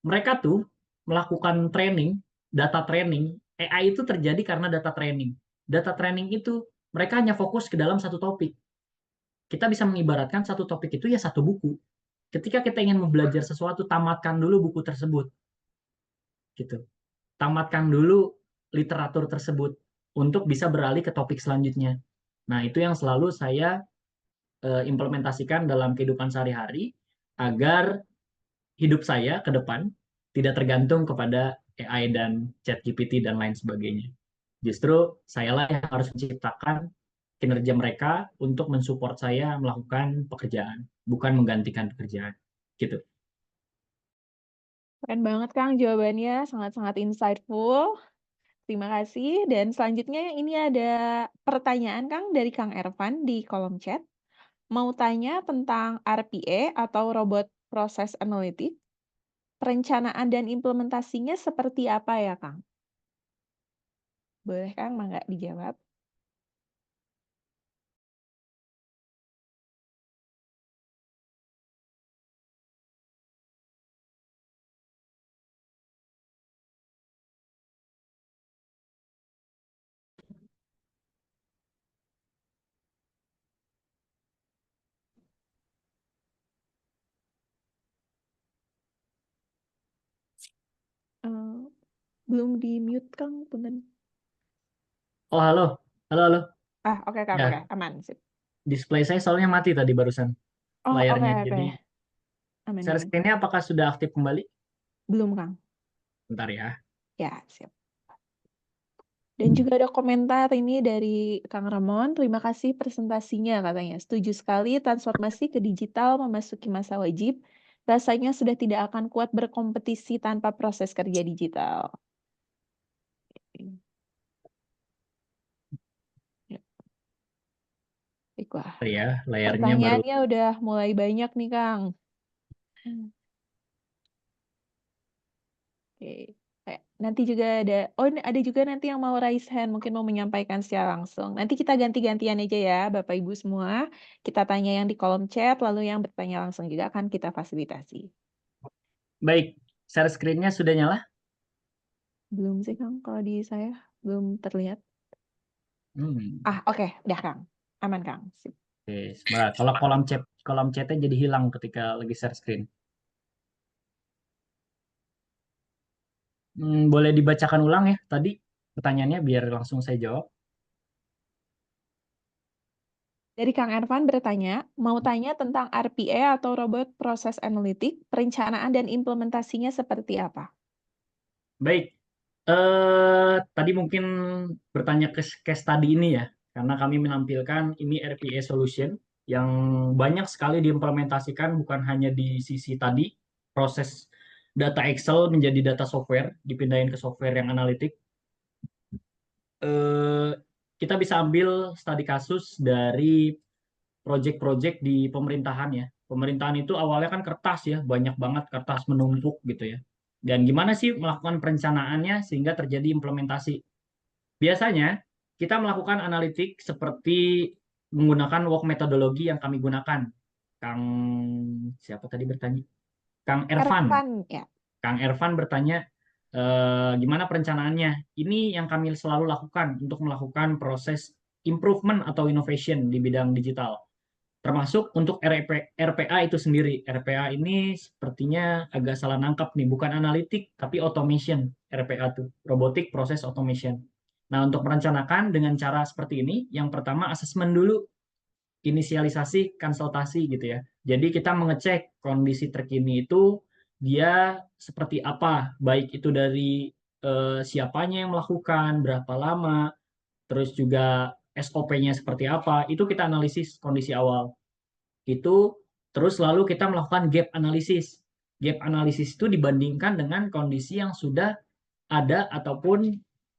Mereka tuh melakukan training, data training. AI itu terjadi karena data training. Data training itu mereka hanya fokus ke dalam satu topik. Kita bisa mengibaratkan satu topik itu ya satu buku. Ketika kita ingin belajar sesuatu, tamatkan dulu buku tersebut, gitu. Tamatkan dulu literatur tersebut untuk bisa beralih ke topik selanjutnya. Nah, itu yang selalu saya implementasikan dalam kehidupan sehari-hari agar hidup saya ke depan tidak tergantung kepada AI dan ChatGPT dan lain sebagainya. Justru sayalah yang harus menciptakan kinerja mereka untuk mensupport saya melakukan pekerjaan, bukan menggantikan pekerjaan. Gitu. Keren banget Kang jawabannya, sangat-sangat insightful. Terima kasih. Dan selanjutnya ini ada pertanyaan Kang dari Kang Ervan di kolom chat. Mau tanya tentang RPA atau robot process analytic. Perencanaan dan implementasinya seperti apa ya Kang? Boleh Kang, mangga dijawab. Eh, belum di mute Kang, punten. Oh, halo. Halo, halo. Oke Kang, oke, Ya, aman. Sip. display saya soalnya mati tadi barusan Oh, oke layarnya. oke. Jadi, Aman share aman. screen-nya apakah sudah aktif kembali? Belum Kang. Bentar ya. Ya, siap. Dan juga ada komentar ini dari Kang Ramon, terima kasih presentasinya katanya. Setuju sekali transformasi ke digital memasuki masa wajib. Rasanya sudah tidak akan kuat berkompetisi tanpa proses kerja digital. Ya, baiklah. Ya, layarnya baru. Pertanyaannya udah mulai banyak nih, Kang. Oke. Nanti juga ada juga nanti yang mau raise hand, mungkin mau menyampaikan secara langsung. Nanti kita ganti-gantian aja ya, Bapak Ibu semua. Kita tanya yang di kolom chat, lalu yang bertanya langsung juga akan kita fasilitasi. Baik, share screen-nya sudah nyala? Belum sih, Kang, kalau di saya belum terlihat. Hmm. Oke, udah, Kang. Aman, Kang. Sip. Oke, sebentar. Kalau kolom chatnya jadi hilang ketika lagi share screen. Boleh dibacakan ulang ya tadi pertanyaannya biar langsung saya jawab. Dari Kang Ervan bertanya, mau tanya tentang RPA atau Robot Process Analytic, perencanaan dan implementasinya seperti apa? Baik, tadi mungkin bertanya ke case study ini ya, karena kami menampilkan ini RPA solution yang banyak sekali diimplementasikan bukan hanya di sisi tadi proses data Excel menjadi data software, dipindahin ke software yang analitik. Eh, kita bisa ambil studi kasus dari project-project di pemerintahan ya. Pemerintahan itu awalnya kan kertas ya, banyak banget kertas menumpuk gitu ya. Dan gimana sih melakukan perencanaannya sehingga terjadi implementasi? Biasanya kita melakukan analitik seperti menggunakan work metodologi yang kami gunakan. Kang siapa tadi bertanya? Kang Ervan. Ervan, ya. Kang Ervan bertanya gimana perencanaannya? Ini yang kami selalu lakukan untuk melakukan proses improvement atau innovation di bidang digital. Termasuk untuk RPA itu sendiri. RPA ini sepertinya agak salah nangkap nih, bukan analitik tapi automation. RPA itu robotic process automation. Nah, untuk merencanakan dengan cara seperti ini, yang pertama asesmen dulu, inisialisasi, konsultasi gitu ya. Jadi kita mengecek kondisi terkini itu dia seperti apa, baik itu dari siapanya yang melakukan, berapa lama, terus juga SOP-nya seperti apa, itu kita analisis kondisi awal itu terus lalu kita melakukan gap analisis. Gap analisis itu dibandingkan dengan kondisi yang sudah ada ataupun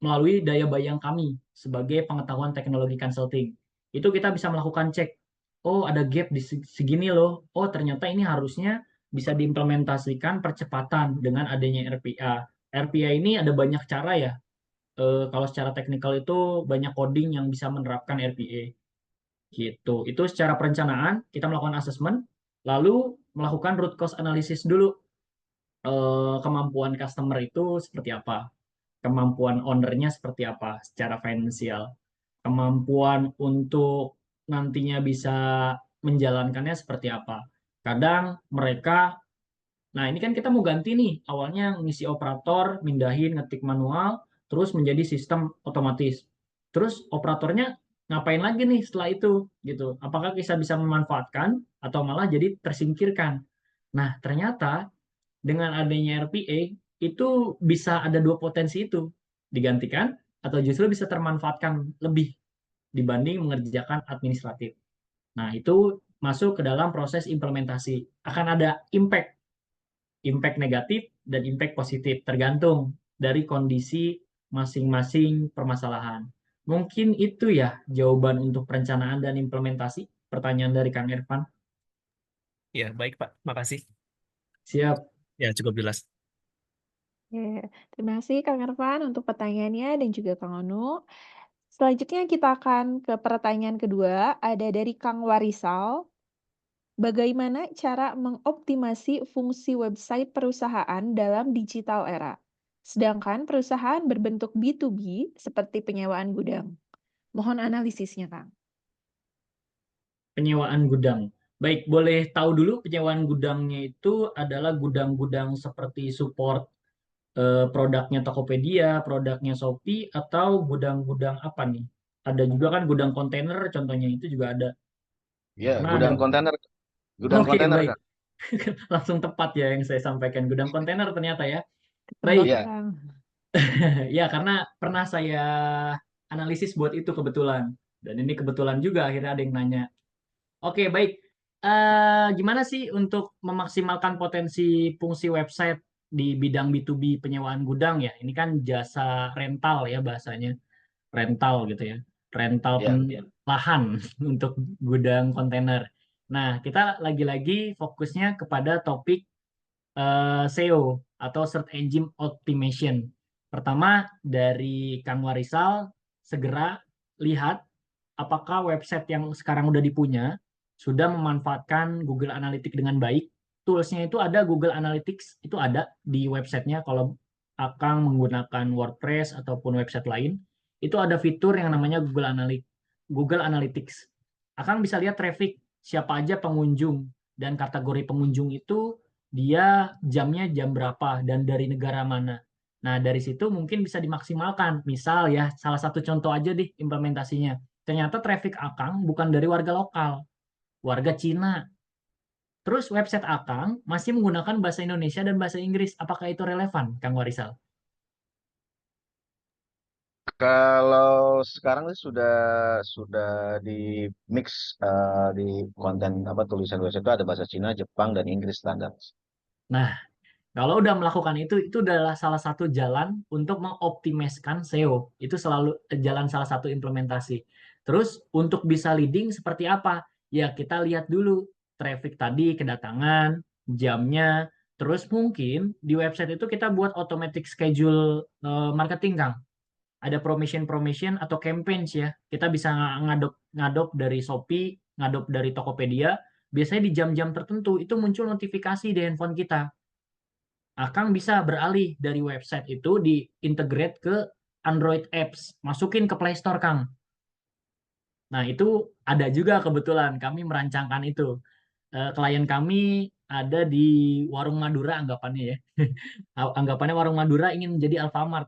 melalui daya bayang kami sebagai pengetahuan teknologi consulting. Itu kita bisa melakukan cek, oh ada gap di segini loh, oh ternyata ini harusnya bisa diimplementasikan percepatan dengan adanya RPA. RPA ini ada banyak cara ya. Kalau secara teknikal itu banyak coding yang bisa menerapkan RPA gitu. Itu secara perencanaan kita melakukan asesmen, lalu melakukan root cause analysis dulu. Kemampuan customer itu seperti apa, kemampuan ownernya seperti apa secara finansial, kemampuan untuk nantinya bisa menjalankannya seperti apa. Kadang mereka, nah ini kan kita mau ganti nih, awalnya ngisi operator, mindahin, ngetik manual, terus menjadi sistem otomatis. Terus operatornya ngapain lagi nih setelah itu gitu? Apakah kita bisa memanfaatkan atau malah jadi tersingkirkan? Nah, ternyata dengan adanya RPA itu bisa ada dua potensi itu, digantikan atau justru bisa termanfaatkan lebih dibanding mengerjakan administratif. Nah, itu masuk ke dalam proses implementasi. Akan ada impact negatif dan impact positif tergantung dari kondisi masing-masing permasalahan. Mungkin itu ya jawaban untuk perencanaan dan implementasi. Pertanyaan dari Kang Irfan. Ya, baik Pak. Makasih. Siap. Ya, cukup jelas. Terima kasih Kang Irfan untuk pertanyaannya dan juga Kang Onu. Selanjutnya kita akan ke pertanyaan kedua, ada dari Kang Warisal. Bagaimana cara mengoptimasi fungsi website perusahaan dalam digital era? Sedangkan perusahaan berbentuk B2B seperti penyewaan gudang. Mohon analisisnya, Kang. Penyewaan gudang. Baik, boleh tahu dulu penyewaan gudangnya itu adalah gudang-gudang seperti support produknya Tokopedia, produknya Shopee, atau gudang-gudang apa nih? Ada juga kan gudang kontainer, contohnya itu juga ada. Ya, Karena ada. gudang kontainer, Oke, baik. Kak. Langsung tepat ya yang saya sampaikan. Gudang kontainer ternyata ya. Tebak, Baik, Iya. Kang. ya karena pernah saya analisis buat itu kebetulan. Dan ini kebetulan juga akhirnya ada yang nanya. Oke, baik. Gimana sih untuk memaksimalkan potensi fungsi website di bidang B2B penyewaan gudang ya? Ini kan jasa rental ya bahasanya, rental gitu ya, rental Ya. lahan untuk gudang kontainer. Nah, kita lagi-lagi fokusnya kepada topik SEO atau Search Engine Optimization. Pertama, dari Kang Warisal, segera lihat apakah website yang sekarang udah dipunya sudah memanfaatkan Google Analytics dengan baik. Toolsnya itu ada, Google Analytics itu ada di websitenya. Kalau Akang menggunakan WordPress ataupun website lain, itu ada fitur yang namanya Google Analytics. Akang bisa lihat traffic, siapa aja pengunjung, dan kategori pengunjung itu dia jamnya jam berapa dan dari negara mana. Nah, dari situ mungkin bisa dimaksimalkan. Misal ya, salah satu contoh aja deh implementasinya. Ternyata traffic Akang bukan dari warga lokal, warga Cina. Terus website Akang masih menggunakan bahasa Indonesia dan bahasa Inggris. Apakah itu relevan, Kang Warisal? Kalau sekarang sih sudah di mix di konten apa tulisan website itu ada bahasa Cina, Jepang, dan Inggris standar. Nah, kalau udah melakukan itu adalah salah satu jalan untuk mengoptimiskan SEO. Itu selalu jalan salah satu implementasi. Terus untuk bisa leading seperti apa? Ya kita lihat dulu traffic tadi, kedatangan, jamnya. Terus mungkin di website itu kita buat automatic schedule marketing, Kang. Ada promotion atau campaigns ya. Kita bisa ngadop dari Shopee, ngadop dari Tokopedia. Biasanya di jam-jam tertentu itu muncul notifikasi di handphone kita. Akang bisa beralih dari website itu di integrate ke Android apps, masukin ke Play Store, Kang. Nah, itu ada juga kebetulan kami merancangkan itu. Klien kami ada di Warung Madura anggapannya ya. Anggapannya Warung Madura ingin menjadi Alfamart.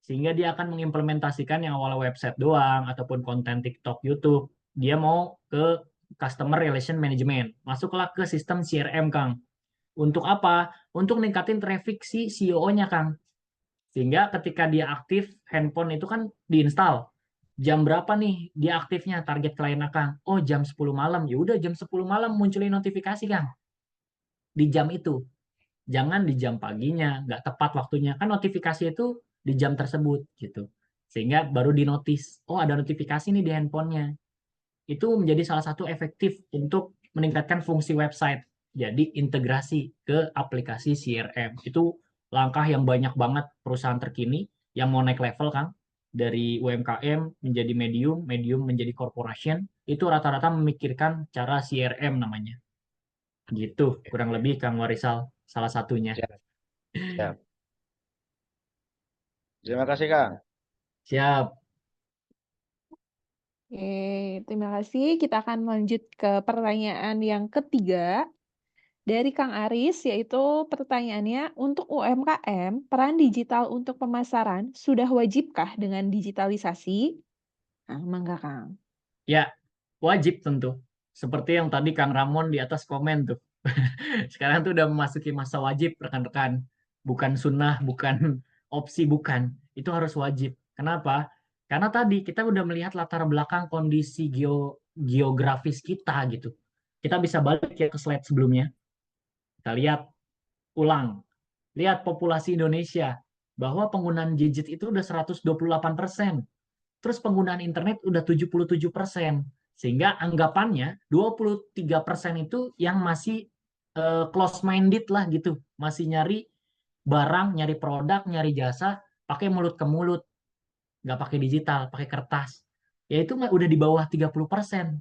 Sehingga dia akan mengimplementasikan yang awal website doang ataupun konten TikTok, YouTube. Dia mau ke Customer Relation Management. Masuklah ke sistem CRM, Kang. Untuk apa? Untuk ningkatin traffic si CEO-nya, Kang. Sehingga ketika dia aktif, handphone itu kan diinstal. Jam berapa nih dia aktifnya target klien Kang? Oh, jam 10 malam. Ya udah jam 10 malam munculin notifikasi, Kang. Di jam itu. Jangan di jam paginya, nggak tepat waktunya. Kan notifikasi itu di jam tersebut gitu. sehingga baru dinotis, oh ada notifikasi nih di handphonenya. Itu menjadi salah satu efektif untuk meningkatkan fungsi website. Jadi integrasi ke aplikasi CRM. Itu langkah yang banyak banget perusahaan terkini yang mau naik level, Kang. Dari UMKM menjadi medium, medium menjadi corporation, itu rata-rata memikirkan cara CRM namanya. Gitu, kurang lebih Kang Warisal salah satunya. Siap, siap. Terima kasih, Kang. Siap. Oke, terima kasih. Kita akan lanjut ke pertanyaan yang ketiga dari Kang Aris, yaitu pertanyaannya, untuk UMKM, peran digital untuk pemasaran sudah wajibkah dengan digitalisasi? Nah, mangga Kang. Ya, wajib tentu. Seperti yang tadi Kang Ramon di atas komen tuh. Sekarang tuh udah memasuki masa wajib, rekan-rekan. Bukan sunnah, bukan opsi, bukan. Itu harus wajib. Kenapa? Karena tadi kita udah melihat latar belakang kondisi geografis kita gitu. Kita bisa balik ya ke slide sebelumnya. Kita lihat ulang. Lihat populasi Indonesia. Bahwa penggunaan gadget itu udah 128%. Terus penggunaan internet udah 77%. Sehingga anggapannya 23% itu yang masih close minded lah gitu. Masih nyari barang, nyari produk, nyari jasa pakai mulut ke mulut. Nggak pakai digital, pakai kertas. Ya itu udah di bawah 30%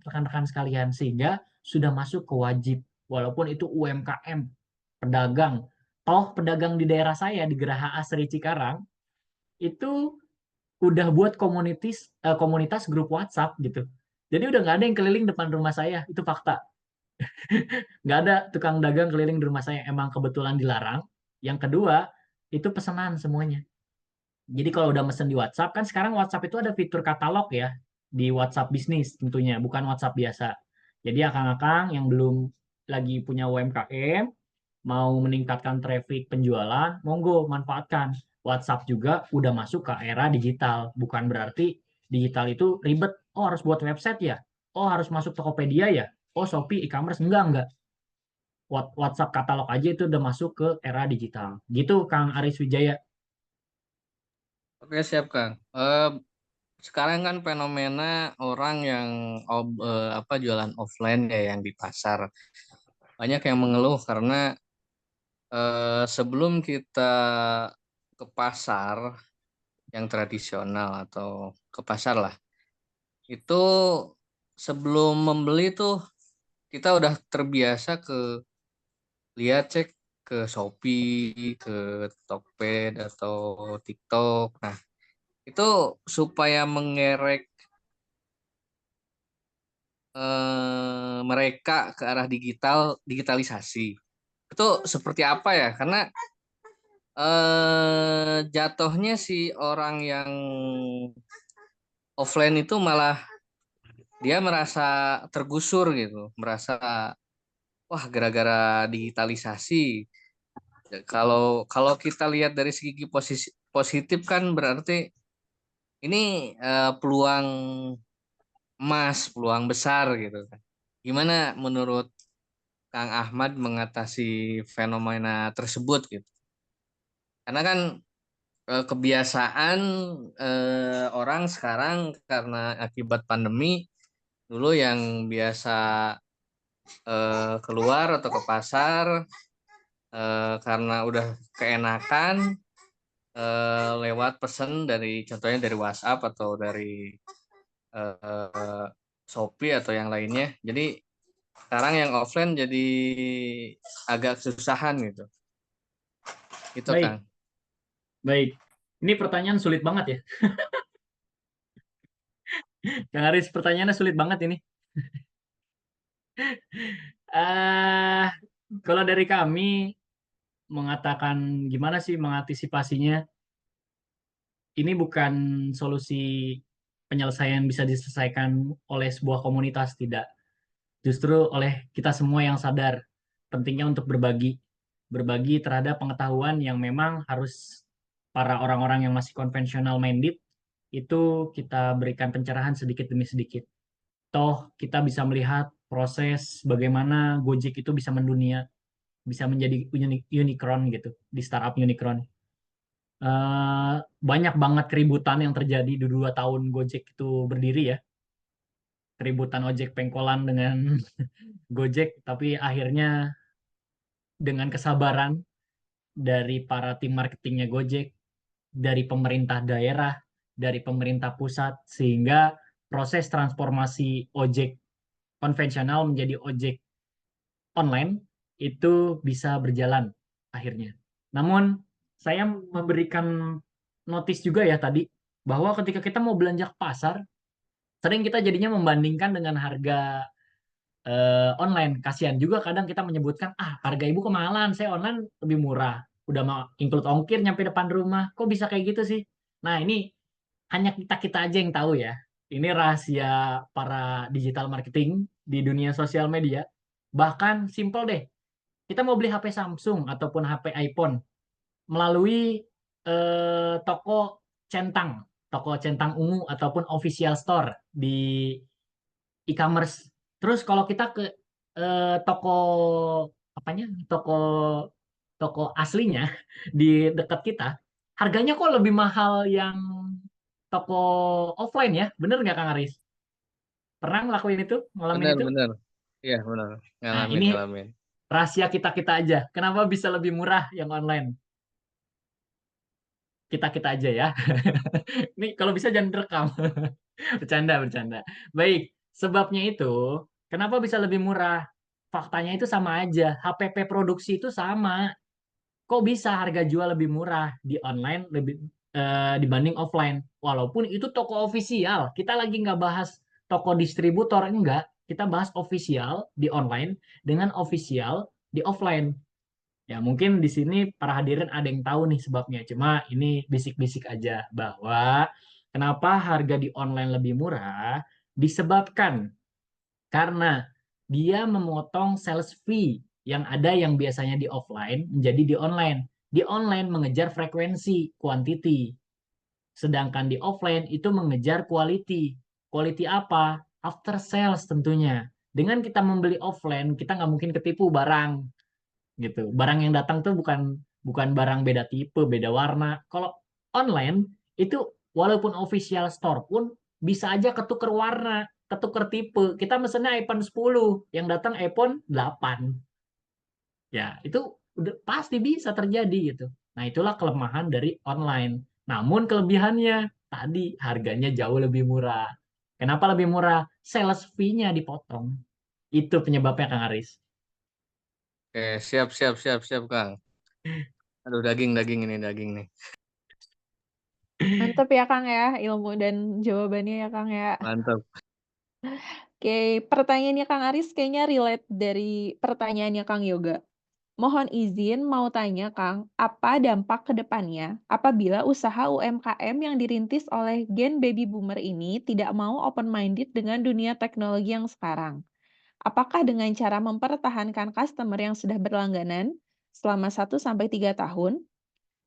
rekan-rekan sekalian. Sehingga sudah masuk ke wajib. Walaupun itu UMKM, pedagang. Toh pedagang di daerah saya, di Geraha Asri Cikarang, itu udah buat komunitas grup WhatsApp gitu. Jadi udah nggak ada yang keliling depan rumah saya, itu fakta. Nggak ada tukang dagang keliling di rumah saya, emang kebetulan dilarang. Yang kedua, itu pesanan semuanya. Jadi kalau udah mesen di WhatsApp, kan sekarang WhatsApp itu ada fitur katalog ya, di WhatsApp bisnis tentunya, bukan WhatsApp biasa. Jadi akang-akang yang belum lagi punya UMKM, mau meningkatkan traffic penjualan, monggo manfaatkan. WhatsApp juga udah masuk ke era digital. Bukan berarti digital itu ribet. Oh harus buat website ya? Oh harus masuk Tokopedia ya? Oh Shopee e-commerce? Enggak. WhatsApp katalog aja itu udah masuk ke era digital. Gitu Kang Aris Wijaya. Oke, siap, Kang. Sekarang kan fenomena orang yang jualan offline ya yang di pasar. Banyak yang mengeluh karena sebelum kita ke pasar yang tradisional atau ke pasar lah, itu sebelum membeli tuh kita udah terbiasa cek ke Shopee, ke Tokped atau TikTok. Nah, itu supaya mengerek mereka ke arah digitalisasi. Itu seperti apa ya? Karena jatuhnya si orang yang offline itu malah dia merasa tergusur gitu, merasa wah gara-gara digitalisasi. Kalau kalau kita lihat dari segi positif kan berarti ini peluang emas, peluang besar gitu kan. Gimana menurut Kang Ahmad mengatasi fenomena tersebut gitu? Karena kan kebiasaan orang sekarang karena akibat pandemi dulu yang biasa keluar atau ke pasar karena udah keenakan lewat pesan dari contohnya dari WhatsApp atau dari eh, Shopee atau yang lainnya. Jadi sekarang yang offline jadi agak kesusahan gitu. Itu Baik, Kang. baik. Ini pertanyaan sulit banget ya. Kang Aris, pertanyaannya sulit banget ini. Ah, kalau dari kami mengatakan gimana sih mengantisipasinya, ini bukan solusi penyelesaian bisa diselesaikan oleh sebuah komunitas, tidak. Justru oleh kita semua yang sadar pentingnya untuk berbagi. Berbagi terhadap pengetahuan yang memang harus para orang-orang yang masih konvensional minded, itu kita berikan pencerahan sedikit demi sedikit. Toh kita bisa melihat proses bagaimana Gojek itu bisa mendunia, bisa menjadi unicorn gitu, di startup unicorn. banyak banget keributan yang terjadi di 2 tahun Gojek itu berdiri ya. Keributan ojek pengkolan dengan Gojek, tapi akhirnya dengan kesabaran dari para tim marketingnya Gojek, dari pemerintah daerah, dari pemerintah pusat, sehingga proses transformasi ojek konvensional menjadi ojek online itu bisa berjalan akhirnya. Namun saya memberikan notis juga ya tadi bahwa ketika kita mau belanja ke pasar, sering kita jadinya membandingkan dengan harga online. Kasihan juga kadang kita menyebutkan, harga ibu kemahalan, saya online lebih murah. Udah mau include ongkir nyampe depan rumah, kok bisa kayak gitu sih? Nah ini hanya kita-kita aja yang tahu ya. Ini rahasia para digital marketing di dunia sosial media. Bahkan simple deh, kita mau beli HP Samsung ataupun HP iPhone melalui toko centang ungu ataupun official store di e-commerce. Terus kalau kita ke toko apanya? Toko aslinya di dekat kita, harganya kok lebih mahal yang toko offline ya? Bener nggak Kang Aris? Pernah ngelakuin itu, ngalamin Benar, itu? benar. Iya, benar. Nah, Ngalamin, ini ngalamin. rahasia kita-kita aja. Kenapa bisa lebih murah yang online? Kita-kita aja ya. Ini kalau bisa jangan direkam. Bercanda, bercanda. Baik, sebabnya itu, kenapa bisa lebih murah? Faktanya itu sama aja. HPP produksi itu sama. Kok bisa harga jual lebih murah di online lebih dibanding offline? Walaupun itu toko ofisial. Kita lagi nggak bahas toko distributor, enggak. Kita bahas ofisial di online dengan ofisial di offline. Ya, mungkin di sini para hadirin ada yang tahu nih sebabnya. Cuma ini bisik-bisik aja bahwa kenapa harga di online lebih murah disebabkan karena dia memotong sales fee yang ada yang biasanya di offline menjadi di online. Di online mengejar frekuensi, quantity. Sedangkan di offline itu mengejar quality. Quality apa? After sales tentunya. Dengan kita membeli offline, kita nggak mungkin ketipu barang gitu. Barang yang datang tuh bukan bukan barang beda tipe, beda warna. Kalau online itu walaupun official store pun bisa aja ketuker warna, ketuker tipe. Kita mesennya iPhone 10, yang datang iPhone 8. Ya, itu udah pasti bisa terjadi gitu. Nah, itulah kelemahan dari online. Namun kelebihannya tadi harganya jauh lebih murah. Kenapa lebih murah? Sales fee-nya dipotong. Itu penyebabnya Kang Aris. Oke, siap, siap, siap, siap, Kang. Aduh, daging ini, daging nih. Mantap ya Kang ya, ilmu dan jawabannya ya Kang ya. Mantap. Oke, pertanyaannya Kang Aris kayaknya relate dari pertanyaannya Kang Yoga. Mohon izin mau tanya Kang, apa dampak ke depannya apabila usaha UMKM yang dirintis oleh gen baby boomer ini tidak mau open-minded dengan dunia teknologi yang sekarang? Apakah dengan cara mempertahankan customer yang sudah berlangganan selama 1 sampai 3 tahun,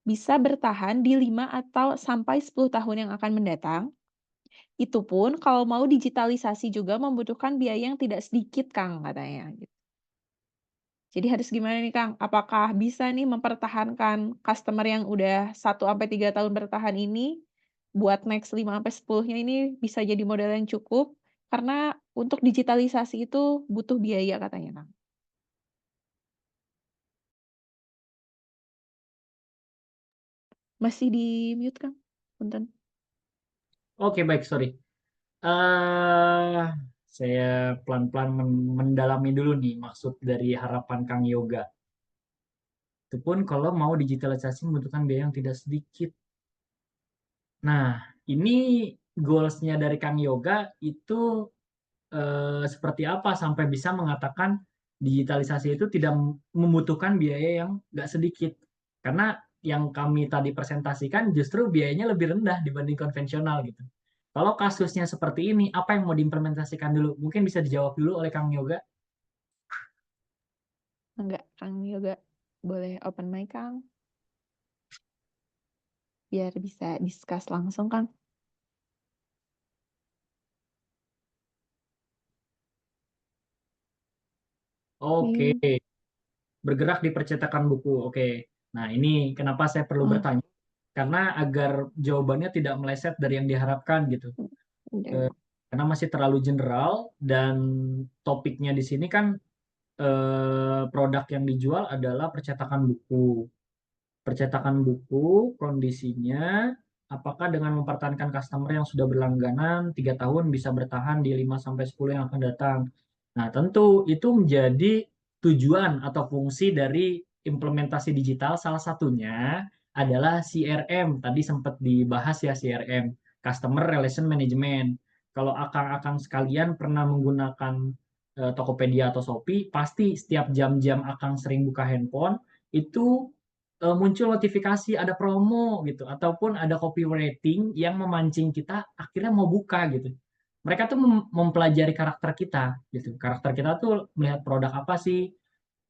bisa bertahan di 5 atau sampai 10 tahun yang akan mendatang? Itu pun kalau mau digitalisasi juga membutuhkan biaya yang tidak sedikit, Kang, katanya. Gitu. Jadi harus gimana nih, Kang? Apakah bisa nih mempertahankan customer yang udah 1 sampai 3 tahun bertahan ini, buat next 5 sampai 10-nya ini bisa jadi modal yang cukup, karena untuk digitalisasi itu butuh biaya katanya, Kang. Masih di mute, Kang? Punten. Oke, baik, sorry. eh saya pelan-pelan mendalami dulu nih maksud dari harapan Kang Yoga. Itu pun kalau mau digitalisasi membutuhkan biaya yang tidak sedikit. Nah, ini goals-nya dari Kang Yoga itu seperti apa sampai bisa mengatakan digitalisasi itu tidak membutuhkan biaya yang nggak sedikit. Karena yang kami tadi presentasikan justru biayanya lebih rendah dibanding konvensional gitu. Kalau kasusnya seperti ini, apa yang mau diimplementasikan dulu? Mungkin bisa dijawab dulu oleh Kang Yoga. Enggak, Kang Yoga. Boleh open mic, Kang. Biar bisa discuss langsung, Kang. Oke, Oke. bergerak di percetakan buku. Oke. Nah, ini kenapa saya perlu Oh, bertanya? karena agar jawabannya tidak meleset dari yang diharapkan gitu. Udah. Karena masih terlalu general dan topiknya di sini kan produk yang dijual adalah percetakan buku. Percetakan buku kondisinya apakah dengan mempertahankan customer yang sudah berlangganan 3 tahun bisa bertahan di 5-10 yang akan datang. Nah, tentu itu menjadi tujuan atau fungsi dari implementasi digital. Salah satunya adalah CRM. Tadi sempat dibahas ya CRM, Customer Relation Management. Kalau akang-akang sekalian pernah menggunakan Tokopedia atau Shopee, pasti setiap jam-jam akang sering buka handphone, itu muncul notifikasi ada promo gitu ataupun ada copywriting yang memancing kita akhirnya mau buka gitu. Mereka tuh mempelajari karakter kita gitu. Karakter kita tuh melihat produk apa sih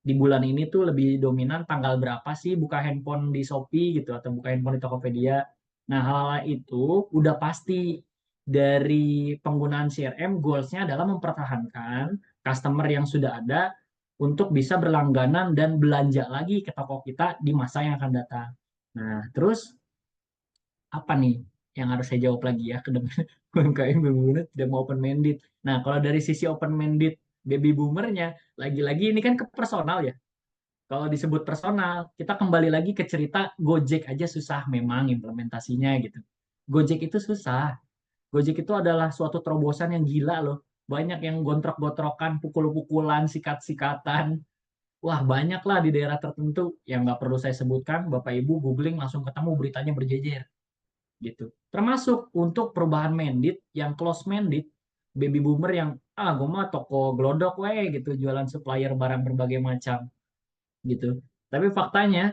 di bulan ini tuh lebih dominan tanggal berapa sih buka handphone di Shopee gitu atau buka handphone di Tokopedia. Nah, hal-hal itu udah pasti dari penggunaan CRM goals-nya adalah mempertahankan customer yang sudah ada untuk bisa berlangganan dan belanja lagi ke toko kita di masa yang akan datang. Nah, terus apa nih yang harus saya jawab lagi ya ke depan UMKM baby boomer tidak mau open mandate. Nah, kalau dari sisi open mandate baby boomernya, lagi-lagi ini kan ke personal ya. Kalau disebut personal, kita kembali lagi ke cerita Gojek aja susah memang implementasinya gitu. Gojek itu susah. Gojek itu adalah suatu terobosan yang gila loh. Banyak yang gontrok-gontrokan, pukul-pukulan, sikat-sikatan. Wah, banyak lah di daerah tertentu yang nggak perlu saya sebutkan. Bapak Ibu googling langsung ketemu beritanya berjejer gitu. Termasuk untuk perubahan mandate yang close mandate, baby boomer yang gue mah toko glodok weh gitu jualan supplier barang berbagai macam gitu. Tapi faktanya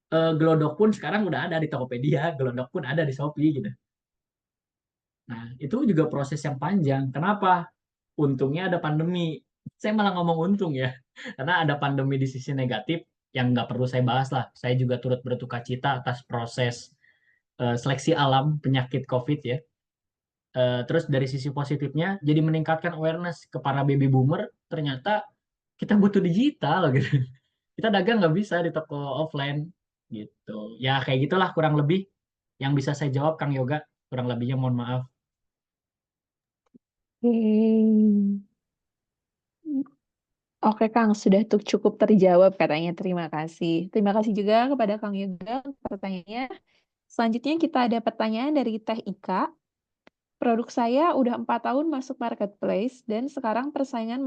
glodok pun sekarang udah ada di Tokopedia, glodok pun ada di Shopee gitu. Nah, itu juga proses yang panjang. Kenapa? Untungnya ada pandemi. Saya malah ngomong untung ya, karena ada pandemi di sisi negatif yang nggak perlu saya bahas lah. Saya juga turut berduka cita atas proses seleksi alam penyakit COVID ya. Terus dari sisi positifnya, jadi meningkatkan awareness ke para baby boomer. Ternyata kita butuh digital gitu. Kita dagang nggak bisa di toko offline gitu. Ya kayak gitulah kurang lebih yang bisa saya jawab Kang Yoga. Kurang lebihnya mohon maaf. Oke. Oke, Kang, sudah cukup terjawab katanya. Terima kasih. Terima kasih juga kepada Kang Yoga untuk pertanyaannya. Selanjutnya kita ada pertanyaan dari Teh Ika. Produk saya udah 4 tahun masuk marketplace dan sekarang persaingan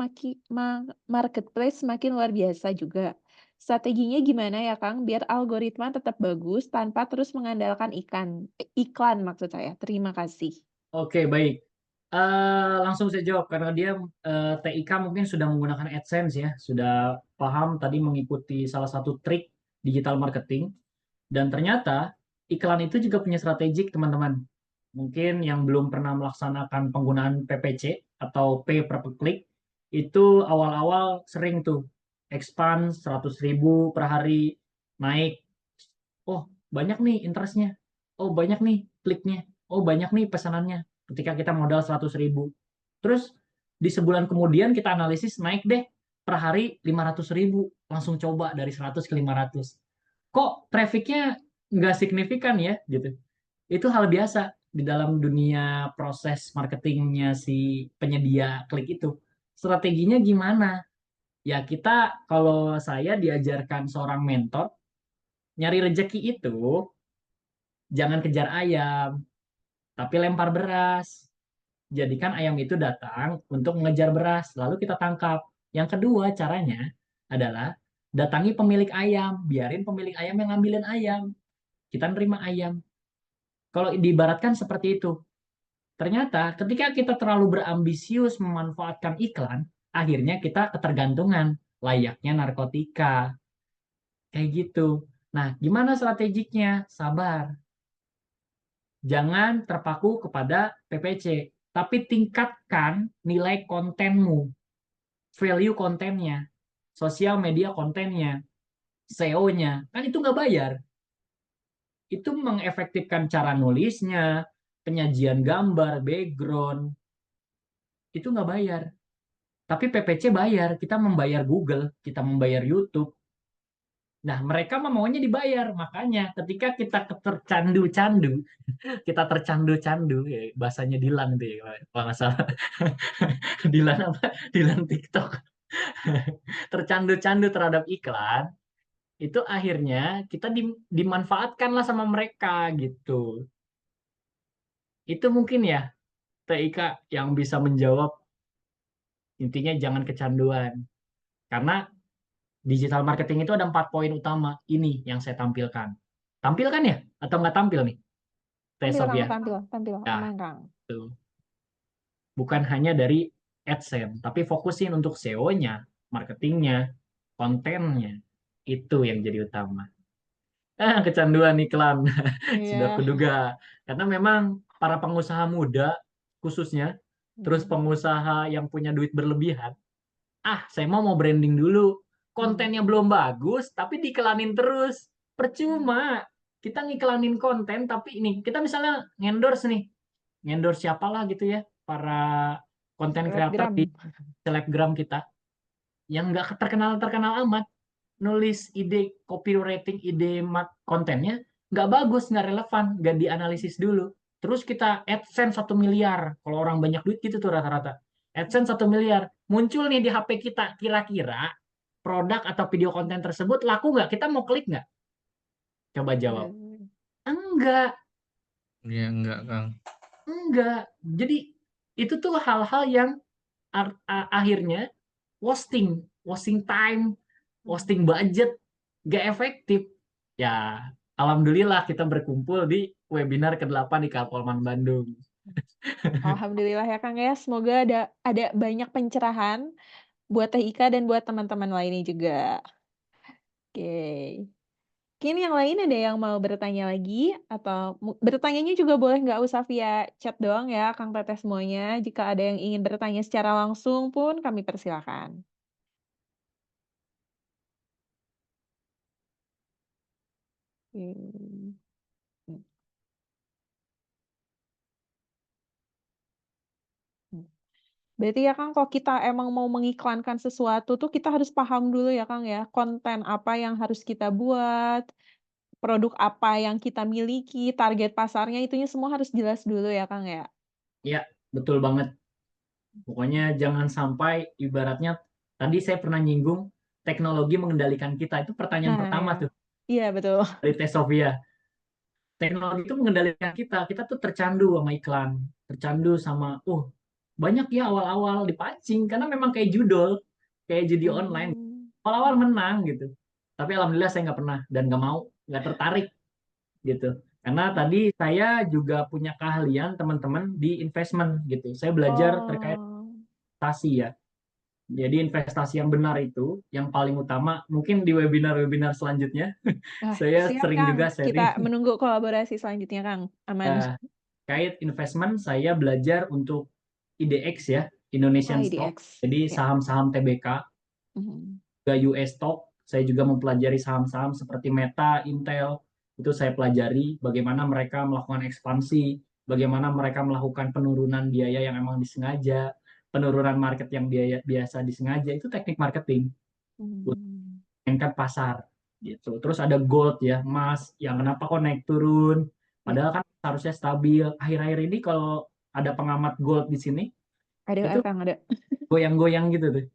marketplace makin luar biasa juga. Strateginya gimana ya, Kang, biar algoritma tetap bagus tanpa terus mengandalkan iklan maksud saya. Terima kasih. Oke, baik. Langsung saya jawab karena dia TIK mungkin sudah menggunakan AdSense ya, sudah paham tadi mengikuti salah satu trik digital marketing dan ternyata iklan itu juga punya strategik teman-teman. Mungkin yang belum pernah melaksanakan penggunaan PPC atau pay per click itu awal-awal sering tuh expand 100.000 per hari naik. Oh, banyak nih interestnya. Oh, banyak nih kliknya. Oh, banyak nih pesanannya. Ketika kita modal 100.000. Terus di sebulan kemudian kita analisis naik deh per hari 500.000. Langsung coba dari 100 ke 500. Kok trafficnya nggak signifikan ya gitu. Itu hal biasa di dalam dunia proses marketingnya si penyedia klik itu. Strateginya gimana? Ya kita kalau saya diajarkan seorang mentor, nyari rejeki itu jangan kejar ayam, tapi lempar beras. Jadikan ayam itu datang untuk mengejar beras, lalu kita tangkap. Yang kedua caranya adalah datangi pemilik ayam, biarin pemilik ayam yang ngambilin ayam. Kita nerima ayam. Kalau diibaratkan seperti itu. Ternyata ketika kita terlalu berambisius memanfaatkan iklan, akhirnya kita ketergantungan, layaknya narkotika. Kayak gitu. Nah, gimana strateginya? Sabar. Jangan terpaku kepada PPC, tapi tingkatkan nilai kontenmu, value kontennya, sosial media kontennya, SEO-nya. Kan itu nggak bayar. Itu mengefektifkan cara nulisnya, penyajian gambar, background, itu nggak bayar. Tapi PPC bayar, kita membayar Google, kita membayar YouTube. Nah, mereka mah maunya dibayar. Makanya ketika kita tercandu-candu, kita tercandu-candu, ya, bahasanya Dilan itu ya, kalau nggak salah. Dilan apa? Dilan TikTok. Tercandu-candu terhadap iklan, itu akhirnya kita dimanfaatkanlah sama mereka gitu. Itu mungkin ya, TIK yang bisa menjawab, intinya jangan kecanduan. Karena digital marketing itu ada 4 poin utama. Ini yang saya tampilkan. Tampilkan ya? Atau nggak tampil nih? Teh Tampil, Kang, Sofia. tampil, tampil. Ya, Aman, Kang. tuh. Bukan hanya dari AdSense, tapi fokusin untuk SEO-nya, marketingnya, kontennya. Itu yang jadi utama. Kecanduan iklan. Sudah Iya. kuduga. Karena memang para pengusaha muda, khususnya, terus pengusaha yang punya duit berlebihan, saya mau branding dulu. Kontennya belum bagus, tapi diiklanin terus. Percuma. Kita ngiklanin konten, tapi ini, kita misalnya ngendorse nih. Ngendorse siapalah gitu ya, para konten kreator Selebgram. di selebgram kita, yang nggak terkenal-terkenal amat, nulis ide copywriting, ide kontennya nggak bagus, nggak relevan, nggak dianalisis dulu. Terus kita AdSense 1 miliar, kalau orang banyak duit gitu tuh rata-rata. AdSense 1 miliar, muncul nih di HP kita, kira-kira produk atau video konten tersebut laku nggak? Kita mau klik nggak? Coba jawab. Enggak, Ya enggak, Kang. enggak. Jadi itu tuh hal-hal yang akhirnya wasting time, wasting budget, gak efektif. Ya, alhamdulillah kita berkumpul di webinar ke-8 di Kalpolman Bandung. Alhamdulillah ya, Kang, ya. Semoga ada banyak pencerahan buat Teh Ika dan buat teman-teman lainnya juga. Oke. Mungkin yang lain ada yang mau bertanya lagi, atau bertanyanya juga boleh nggak usah via chat doang ya, Kang Teteh semuanya. Jika ada yang ingin bertanya secara langsung pun kami persilakan. Hmm. Berarti ya, Kang, kalau kita emang mau mengiklankan sesuatu tuh kita harus paham dulu ya, Kang, ya, konten apa yang harus kita buat, produk apa yang kita miliki, target pasarnya, itunya semua harus jelas dulu ya, Kang, ya. Ya, betul banget. Pokoknya jangan sampai ibaratnya, tadi saya pernah nyinggung teknologi mengendalikan kita. Itu pertanyaan Nah, pertama ya. tuh Iya, betul. dari Teh Sofia. Teknologi itu mengendalikan kita. Kita tuh tercandu sama iklan, tercandu sama, banyak ya awal-awal dipancing karena memang kayak judul, kayak judi online. Awal-awal menang gitu. Tapi alhamdulillah saya nggak pernah dan nggak mau, nggak tertarik gitu. Karena tadi saya juga punya keahlian teman-teman di investment gitu. Saya belajar terkait Oh. investasi ya. Jadi investasi yang benar itu yang paling utama. Mungkin di webinar-webinar selanjutnya saya Siap, sering Kang. juga Kita sharing menunggu kolaborasi selanjutnya, Kang. Aman. terkait investment. Saya belajar untuk IDX ya, Indonesian Stock. IDX. Jadi Ya. saham-saham TBK, juga US Stock. Saya juga mempelajari saham-saham seperti Meta, Intel. Itu saya pelajari bagaimana mereka melakukan ekspansi, bagaimana mereka melakukan penurunan biaya yang emang disengaja, penurunan market yang biasa disengaja. Itu teknik marketing untuk mainkan pasar gitu. Terus ada gold ya, emas, yang kenapa kok naik turun? Padahal kan harusnya stabil. Akhir-akhir ini kalau ada pengamat gold di sini, itu Ada, Kang, ada. goyang-goyang gitu tuh.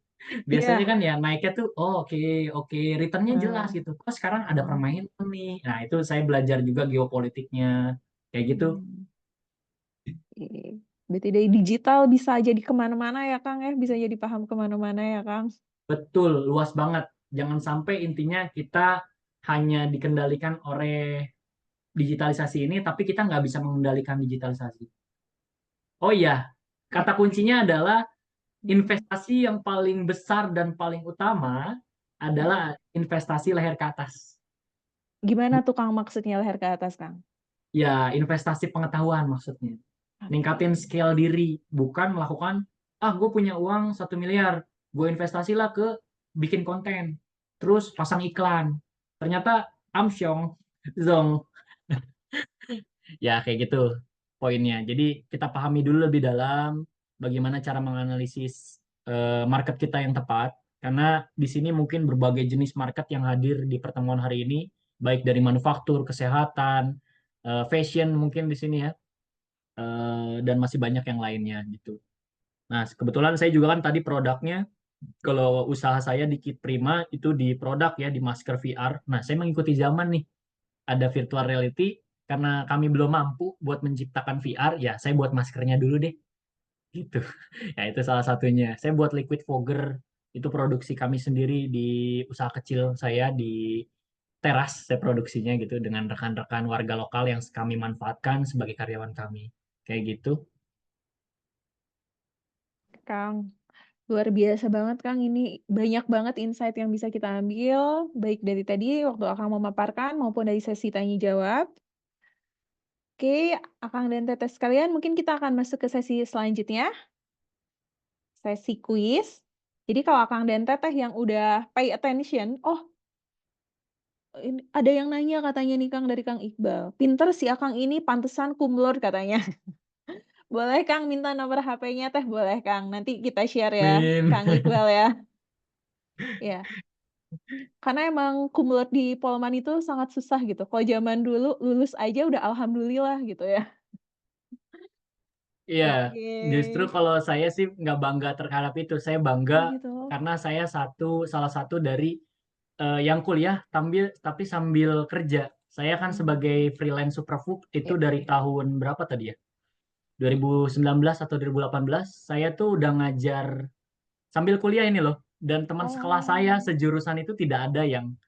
Biasanya Iya. kan ya naiknya tuh, oke, returnnya jelas gitu. Kok sekarang ada permainan nih. Nah, itu saya belajar juga geopolitiknya, kayak gitu. Oke. Berarti dari digital bisa jadi kemana-mana ya, Kang, ya. Bisa jadi paham kemana-mana ya, Kang. Betul, luas banget. Jangan sampai intinya kita hanya dikendalikan oleh digitalisasi ini, tapi kita nggak bisa mengendalikan digitalisasi. Oh iya, kata kuncinya adalah investasi yang paling besar dan paling utama adalah investasi leher ke atas. Gimana tuh, Kang, maksudnya leher ke atas, Kang? Ya, investasi pengetahuan maksudnya. Ningkatin skill diri, bukan melakukan, gue punya uang 1 miliar, gue investasilah ke bikin konten, terus pasang iklan. Ternyata amsyong, zong. Ya, kayak gitu poinnya. Jadi kita pahami dulu lebih dalam bagaimana cara menganalisis market kita yang tepat. Karena di sini mungkin berbagai jenis market yang hadir di pertemuan hari ini, baik dari manufaktur, kesehatan, fashion mungkin di sini ya, dan masih banyak yang lainnya gitu. Nah, kebetulan saya juga kan tadi produknya, kalau usaha saya di Kit Prima itu di produk ya, di masker VR. Nah, saya mengikuti zaman nih, ada virtual reality, karena kami belum mampu buat menciptakan VR, ya saya buat maskernya dulu deh, gitu. Ya itu salah satunya. Saya buat liquid fogger, itu produksi kami sendiri di usaha kecil saya di teras, saya produksinya gitu dengan rekan-rekan warga lokal yang kami manfaatkan sebagai karyawan kami. Kayak gitu. Kang, luar biasa banget Kang. Ini banyak banget insight yang bisa kita ambil, baik dari tadi waktu Akang memaparkan maupun dari sesi tanya jawab. Oke, Akang dan Teteh sekalian, mungkin kita akan masuk ke sesi selanjutnya, sesi kuis. Jadi kalau Akang dan Teteh yang udah pay attention, oh ini ada yang nanya katanya nih Kang dari Kang Iqbal. Pinter si Akang ini pantesan kumlot katanya. Boleh Kang minta nomor HP-nya Teh? Boleh Kang. Nanti kita share ya Min. Kang Iqbal ya. Ya. Karena emang kumlot di Polman itu sangat susah gitu. Kalau zaman dulu lulus aja udah alhamdulillah gitu ya. Iya, Oke. justru kalau saya sih nggak bangga terhadap itu. Saya Oh bangga gitu. karena saya salah satu dari yang kuliah tapi sambil kerja. Saya kan sebagai freelance superfood itu Ya. dari tahun berapa tadi ya? 2019 atau 2018, saya tuh udah ngajar sambil kuliah ini loh. Dan teman sekelas saya Oh. sejurusan itu tidak ada yang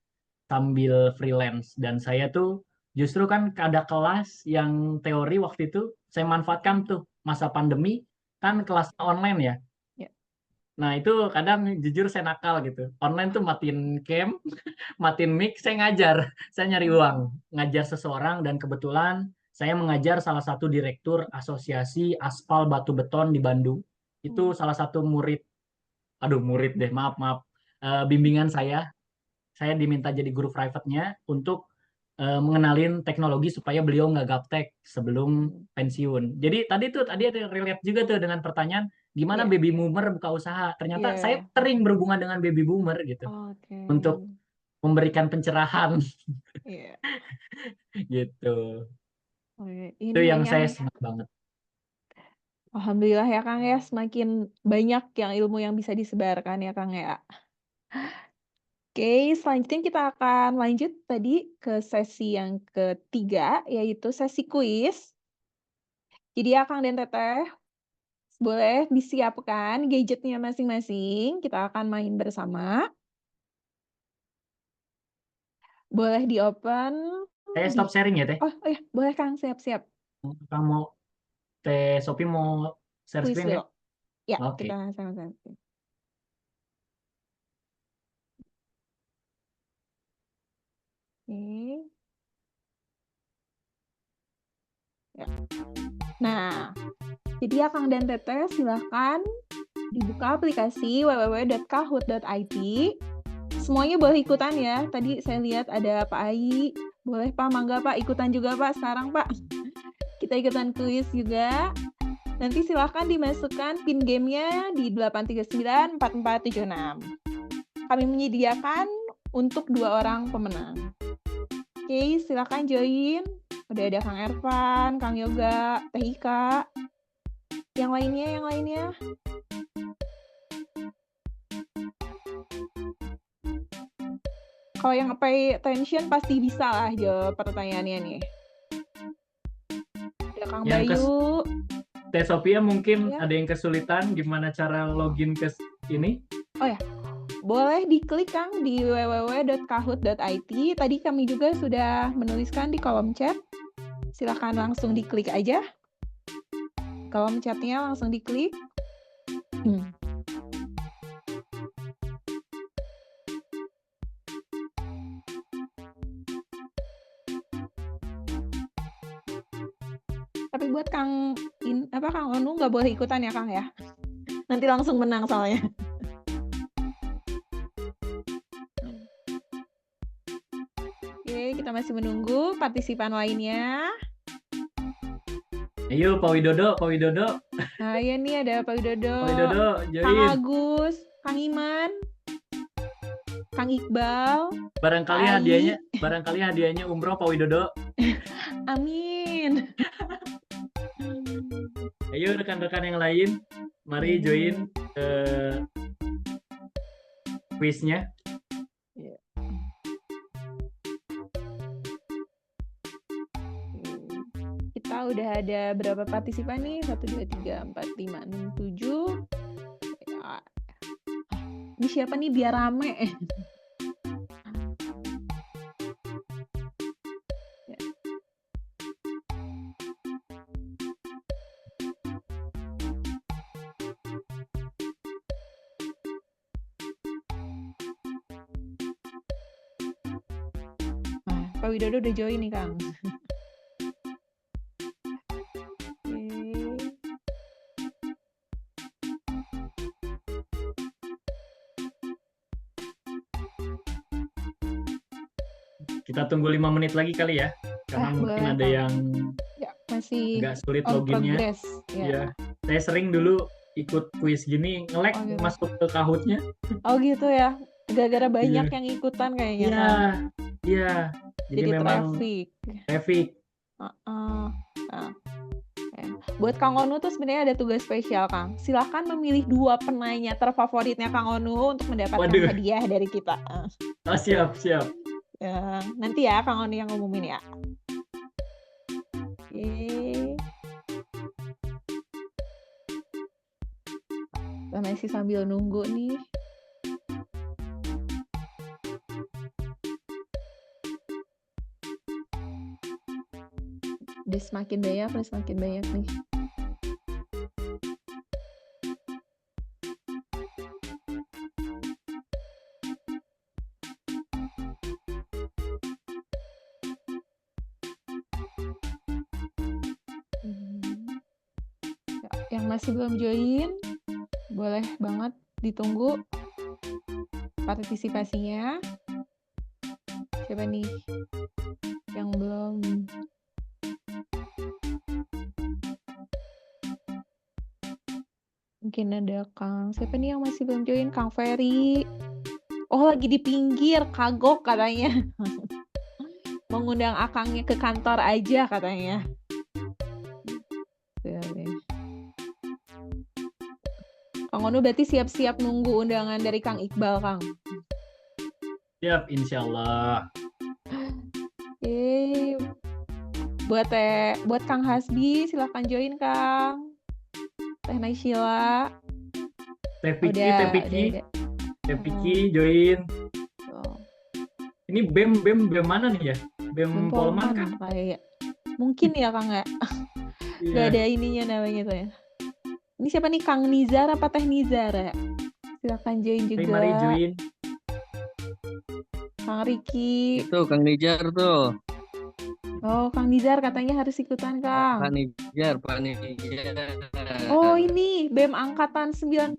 sambil freelance. Dan saya tuh justru kan ada kelas yang teori waktu itu saya manfaatkan tuh masa pandemi kan kelas online ya. Ya. Nah itu kadang jujur saya nakal gitu. Online tuh matiin cam, matiin mic, saya ngajar. Saya nyari uang. Ngajar seseorang dan kebetulan saya mengajar salah satu direktur Asosiasi Aspal Batu Beton di Bandung. Itu salah satu murid, aduh murid deh, maaf. Bimbingan saya diminta jadi guru private-nya untuk mengenalin teknologi supaya beliau nggak gaptek sebelum pensiun. Jadi tadi ada relate juga tuh dengan pertanyaan gimana Iya. baby boomer buka usaha. Ternyata saya Iya. sering berhubungan dengan baby boomer gitu Oke. untuk memberikan pencerahan Iya. gitu. Oke. Itu Ini yang kayaknya saya senang banget. alhamdulillah ya Kang ya, semakin banyak yang ilmu yang bisa disebarkan ya Kang ya. Oke, selanjutnya kita akan lanjut tadi ke sesi yang ketiga, yaitu sesi kuis. Jadi ya Kang dan Teteh, boleh disiapkan gadgetnya masing-masing, kita akan main bersama. Boleh di-open Saya di... stop sharing ya Teh. Oh ya, boleh Kang, siap-siap. Kamu mau Teh Sophie mau share Kuis screen ya? dulu. Ya, Oke. kita sama-sama. Oke. Ya. Nah, jadi ya Kang dan Teteh silahkan dibuka aplikasi www.kahoot.it. Semuanya boleh ikutan ya. Tadi saya lihat ada Pak Ai. Boleh Pak, mangga Pak, ikutan juga Pak sekarang Pak. Kita ikutan kuis juga. Nanti silahkan dimasukkan pin gamenya di 8394476. Kami menyediakan untuk 2 orang pemenang. Oke, silahkan join. Udah ada Kang Ervan, Kang Yoga, Teh Ika. Yang lainnya. Kalau yang pay attention pasti bisa lah jawab pertanyaannya nih. Ada Kang Bayu. Teh Sophia mungkin Ya. ada yang kesulitan gimana cara login ke ini? Oh ya, boleh diklik Kang di www.kahoot.it. Tadi kami juga sudah menuliskan di kolom chat. Silahkan langsung diklik aja. Kolom chatnya langsung diklik. Tapi buat Kang Onu nggak boleh ikutan ya Kang ya. Nanti langsung menang soalnya. Oke, kita masih menunggu partisipan lainnya. Ayo Pak Widodo. Nah, ya nih ada Pak Widodo, Pak Widodo, Kang join. Agus, Kang Iman. Kang Iqbal, Barangkali Ai. hadiahnya umroh Pak Widodo. Amin. Ayo rekan-rekan yang lain, mari join kuisnya. Kita udah ada berapa partisipan nih? 1, 2, 3, 4, 5, 6, 7. Ya. Ini siapa nih biar rame? Ya. Nah, Pak Widodo udah join nih, Kang. Oke. Kita tunggu 5 menit lagi kali ya, karena mungkin boleh, ada Kang. yang Ya, masih agak sulit on loginnya. progress. Ya. Ya, saya sering dulu ikut kuis gini nge-lag Oh, gitu. masuk ke Kahoot-nya. Oh gitu ya. Gara-gara banyak Iya. yang ikutan kayaknya, Iya, Kang. iya. Jadi memang traffic. Nah, ya. Buat Kang Onu tuh sebenarnya ada tugas spesial, Kang. Silahkan memilih 2 penanya terfavoritnya Kang Onu untuk mendapatkan Waduh. hadiah dari kita. Oh, siap. Ya, nanti ya Kang Onu yang ngumumin ya. Oke. Kita masih sambil nunggu nih. Udah semakin banyak nih. Ya, yang masih belum join, boleh banget ditunggu partisipasinya. Siapa nih yang belum? Mungkin ada Kang. Siapa nih yang masih belum join? Kang Ferry. Oh, lagi di pinggir, kagok katanya. Mengundang akangnya ke kantor aja katanya. Kang Onu berarti siap-siap nunggu undangan dari Kang Iqbal, Kang. Siap, insya Allah. Buat Kang Hasbi, silahkan join, Kang. Teh Naysila. Teh Piki, join. Oh. Ini BEM mana nih ya? BEM Polman kan? Kayak mungkin ya, Kang ya. Iya. Gak ada ininya namanya tuh ya. Ini siapa nih, Kang Nizar apa Teh Nizar ya? Silahkan join juga. Mari join. Kang Riki. Itu Kang Nijar tuh. Oh, Kang Nizar katanya harus ikutan, Kang. Pak Nijar. Oh, ini BEM angkatan 96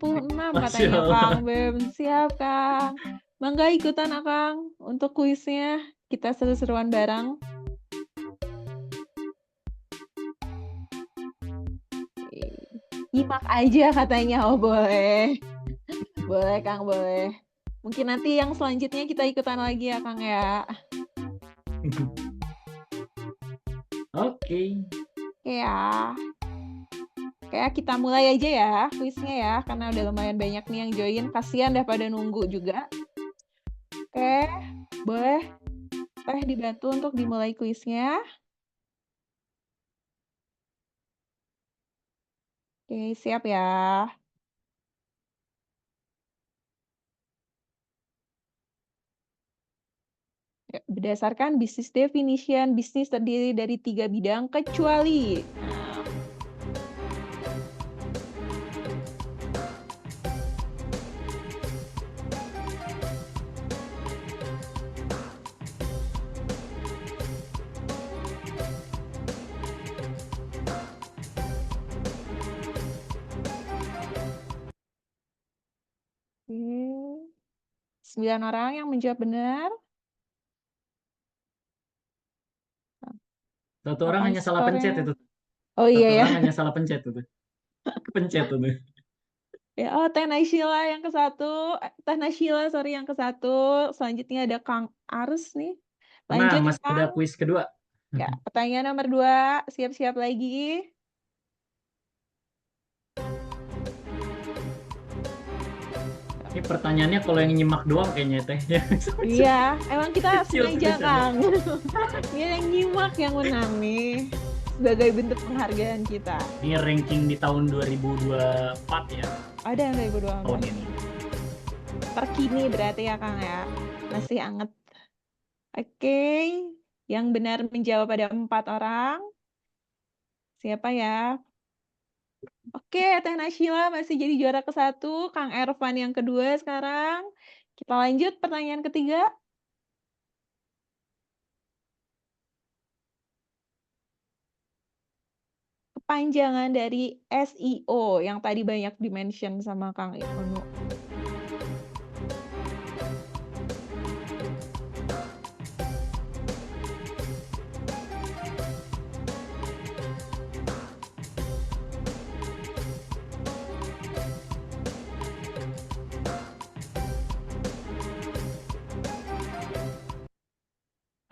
katanya, Kang. BEM siap, Kang. Mangga ikutan, Kang, untuk kuisnya. Kita seru-seruan bareng. Nyimak aja katanya. Oh, boleh. Boleh, Kang, boleh. Mungkin nanti yang selanjutnya kita ikutan lagi ya, Kang ya. Oke. Ya. Kayak kita mulai aja ya kuisnya ya, karena udah lumayan banyak nih yang join. Kasihan dah pada nunggu juga. Oke, boleh Teh dibantu untuk dimulai kuisnya. Oke, siap ya. Berdasarkan business definition, bisnis terdiri dari 3 bidang kecuali. Oke. 9 orang yang menjawab benar. Satu orang hanya salah pencet itu. Oh iya ya. Satu orang hanya salah pencet itu. Kepencet itu. Ya, oh, Teh Naysila yang ke satu. Teh Naysila, sorry, yang ke satu. Selanjutnya ada Kang Arus nih. Tenang, Lanjut ya, masih ada Kang. kuis kedua. Ya, pertanyaan nomor 2. Siap-siap lagi. Ini pertanyaannya kalau yang nyimak doang kayaknya Teh. Iya, emang kita Kecil sengaja, tulisannya. Kang. Ini yang nyimak yang menang nih. Sebagai bentuk penghargaan kita. Ini ranking di tahun 2024 ya, Ada yang 2024. tahun ini. Terkini berarti ya, Kang ya. Masih anget. Oke, yang benar menjawab ada 4 orang. Siapa ya? Oke, Teh Naysila masih jadi juara ke-1. Kang Ervan yang kedua sekarang. Kita lanjut pertanyaan ketiga. Kepanjangan dari SEO yang tadi banyak di-mention sama Kang Ibnu.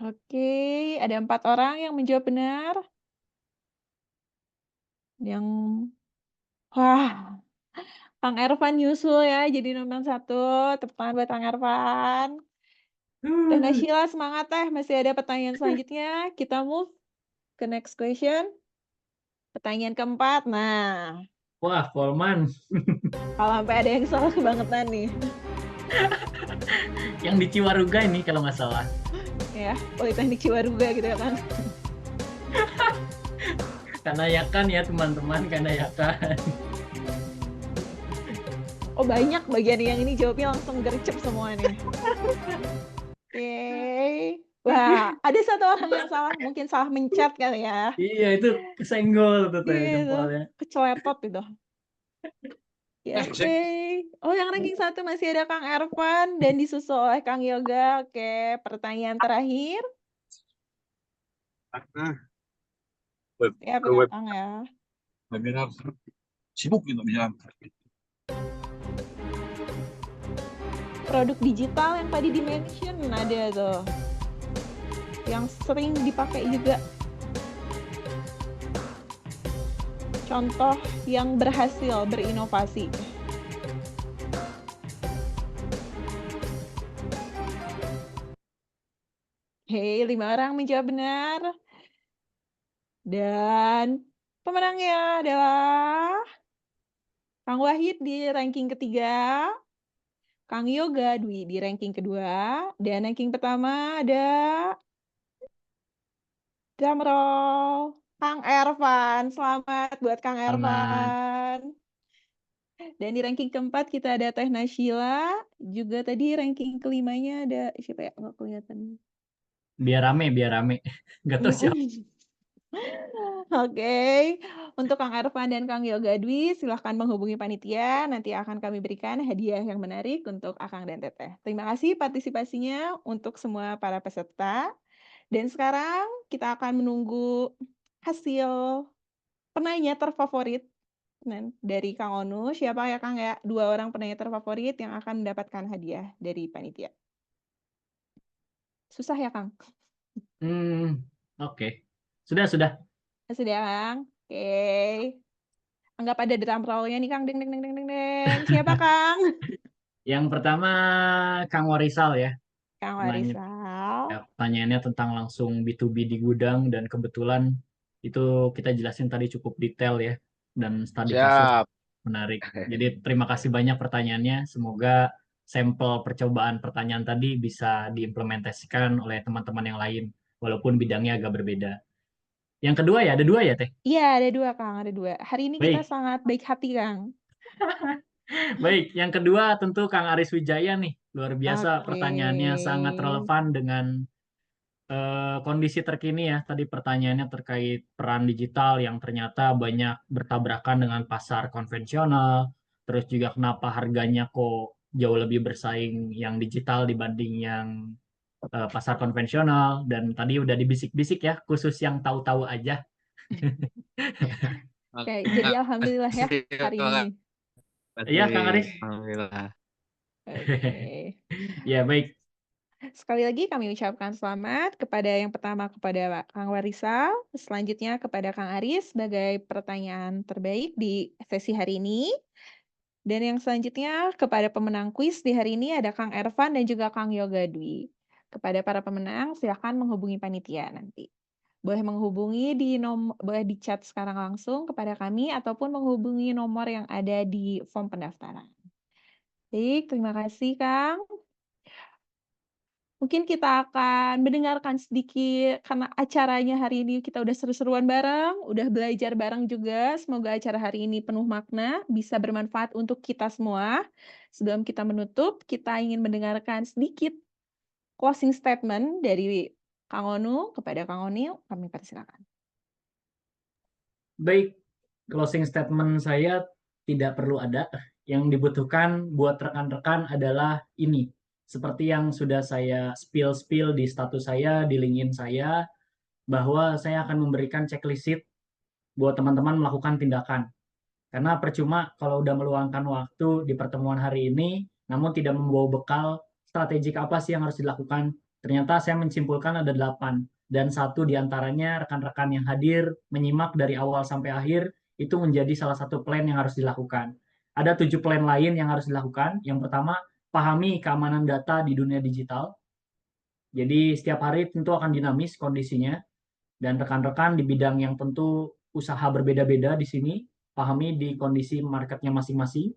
Oke, ada 4 orang yang menjawab benar. Yang wah, Kang Ervan nyusul ya jadi nomor 1. Tepuk tangan buat Kang Ervan. Teh Naysila semangat Teh, masih ada pertanyaan selanjutnya. Kita move ke next question. Pertanyaan keempat. Nah, Wah, Polman. kalau sampai ada yang salah kebangetan nih. Yang di Ciwaruga ini kalau nggak salah. Ya, Politeknik Ciwaruga gitu ya kan. Kanayakan ya teman-teman, kanayakan. Oh, banyak bagian yang ini jawabnya langsung gercep semua nih. Oke. Wah, ada 1 orang yang salah, mungkin salah mencet kali ya. Iya, itu kesenggol tuh Teh Iya, itu jempolnya. keceletot itu. Ya, oke. Oh, yang ranking 1 masih ada Kang Ervan dan disusul oleh Kang Yoga. Oke, pertanyaan terakhir. Ya, benar Kang ya. webinar sibuk gitu bisa. Produk digital yang tadi di-mention ada tuh. Yang sering dipakai juga. Contoh yang berhasil berinovasi. Hei, 5 orang menjawab benar. Dan pemenangnya adalah Kang Wahid di ranking ketiga, Kang Yoga Dwi di ranking kedua, dan ranking pertama ada drumroll Kang Ervan. Selamat buat Kang Selamat. Ervan. Dan di ranking keempat kita ada Teh Naysila. Juga tadi ranking kelimanya ada siapa ya? Nggak kelihatan. Biar rame. Nggak tahu siapa. Oke, untuk Kang Ervan dan Kang Yoga Dwi, silahkan menghubungi panitia. Nanti akan kami berikan hadiah yang menarik untuk Akang dan Teteh. Terima kasih partisipasinya untuk semua para peserta. Dan sekarang kita akan menunggu hasil penanya terfavorit dari Kang Onu. Siapa ya Kang ya? 2 orang penanya terfavorit yang akan mendapatkan hadiah dari panitia. Susah ya Kang? Oke. Sudah. Sudah Kang? Oke. Anggap ada drum roll-nya nih Kang. Deng, deng, deng, deng, deng, deng. Siapa Kang? Yang pertama Kang Warisal ya. Kang Nanya- Warisal. Ya, pertanyaannya tentang langsung B2B di gudang dan kebetulan itu kita jelasin tadi cukup detail ya dan studi kasus Siap. menarik. Jadi terima kasih banyak pertanyaannya. Semoga sampel percobaan pertanyaan tadi bisa diimplementasikan oleh teman-teman yang lain walaupun bidangnya agak berbeda. Yang kedua ya, ada 2 ya Teh? Iya, ada 2 Kang, ada 2. Hari ini kita Baik. sangat baik hati Kang. Baik, yang kedua tentu Kang Aris Wijaya nih. Luar biasa Oke. pertanyaannya sangat relevan dengan kondisi terkini ya. Tadi pertanyaannya terkait peran digital yang ternyata banyak bertabrakan dengan pasar konvensional. Terus juga kenapa harganya kok jauh lebih bersaing yang digital dibanding yang pasar konvensional. Dan tadi udah dibisik-bisik ya, khusus yang tahu-tahu aja. Oke, jadi alhamdulillah ya hari ini. Iya, Kang Baik, Aris. alhamdulillah. Oke. Ya, baik. Sekali lagi kami ucapkan selamat kepada yang pertama kepada Kang Warisal, selanjutnya kepada Kang Aris sebagai pertanyaan terbaik di sesi hari ini. Dan yang selanjutnya kepada pemenang kuis di hari ini ada Kang Ervan dan juga Kang Yoga Dwi. Kepada para pemenang silakan menghubungi panitia nanti. Boleh menghubungi boleh di chat sekarang langsung kepada kami ataupun menghubungi nomor yang ada di form pendaftaran. Baik, terima kasih Kang. Mungkin kita akan mendengarkan sedikit karena acaranya hari ini kita udah seru-seruan bareng, udah belajar bareng juga. Semoga acara hari ini penuh makna, bisa bermanfaat untuk kita semua. Sebelum kita menutup, kita ingin mendengarkan sedikit closing statement dari Kang Onu kepada Kang Onil. Kami persilakan. Baik, closing statement saya tidak perlu ada. Yang dibutuhkan buat rekan-rekan adalah ini. Seperti yang sudah saya spill di status saya, di LinkedIn saya, bahwa saya akan memberikan checklist sheet buat teman-teman melakukan tindakan. Karena percuma kalau udah meluangkan waktu di pertemuan hari ini, namun tidak membawa bekal strategik apa sih yang harus dilakukan. Ternyata saya menyimpulkan ada 8. Dan satu diantaranya rekan-rekan yang hadir, menyimak dari awal sampai akhir, itu menjadi salah satu plan yang harus dilakukan. Ada 7 plan lain yang harus dilakukan. Yang pertama, pahami keamanan data di dunia digital. Jadi setiap hari tentu akan dinamis kondisinya. Dan rekan-rekan di bidang yang tentu usaha berbeda-beda di sini, pahami di kondisi marketnya masing-masing.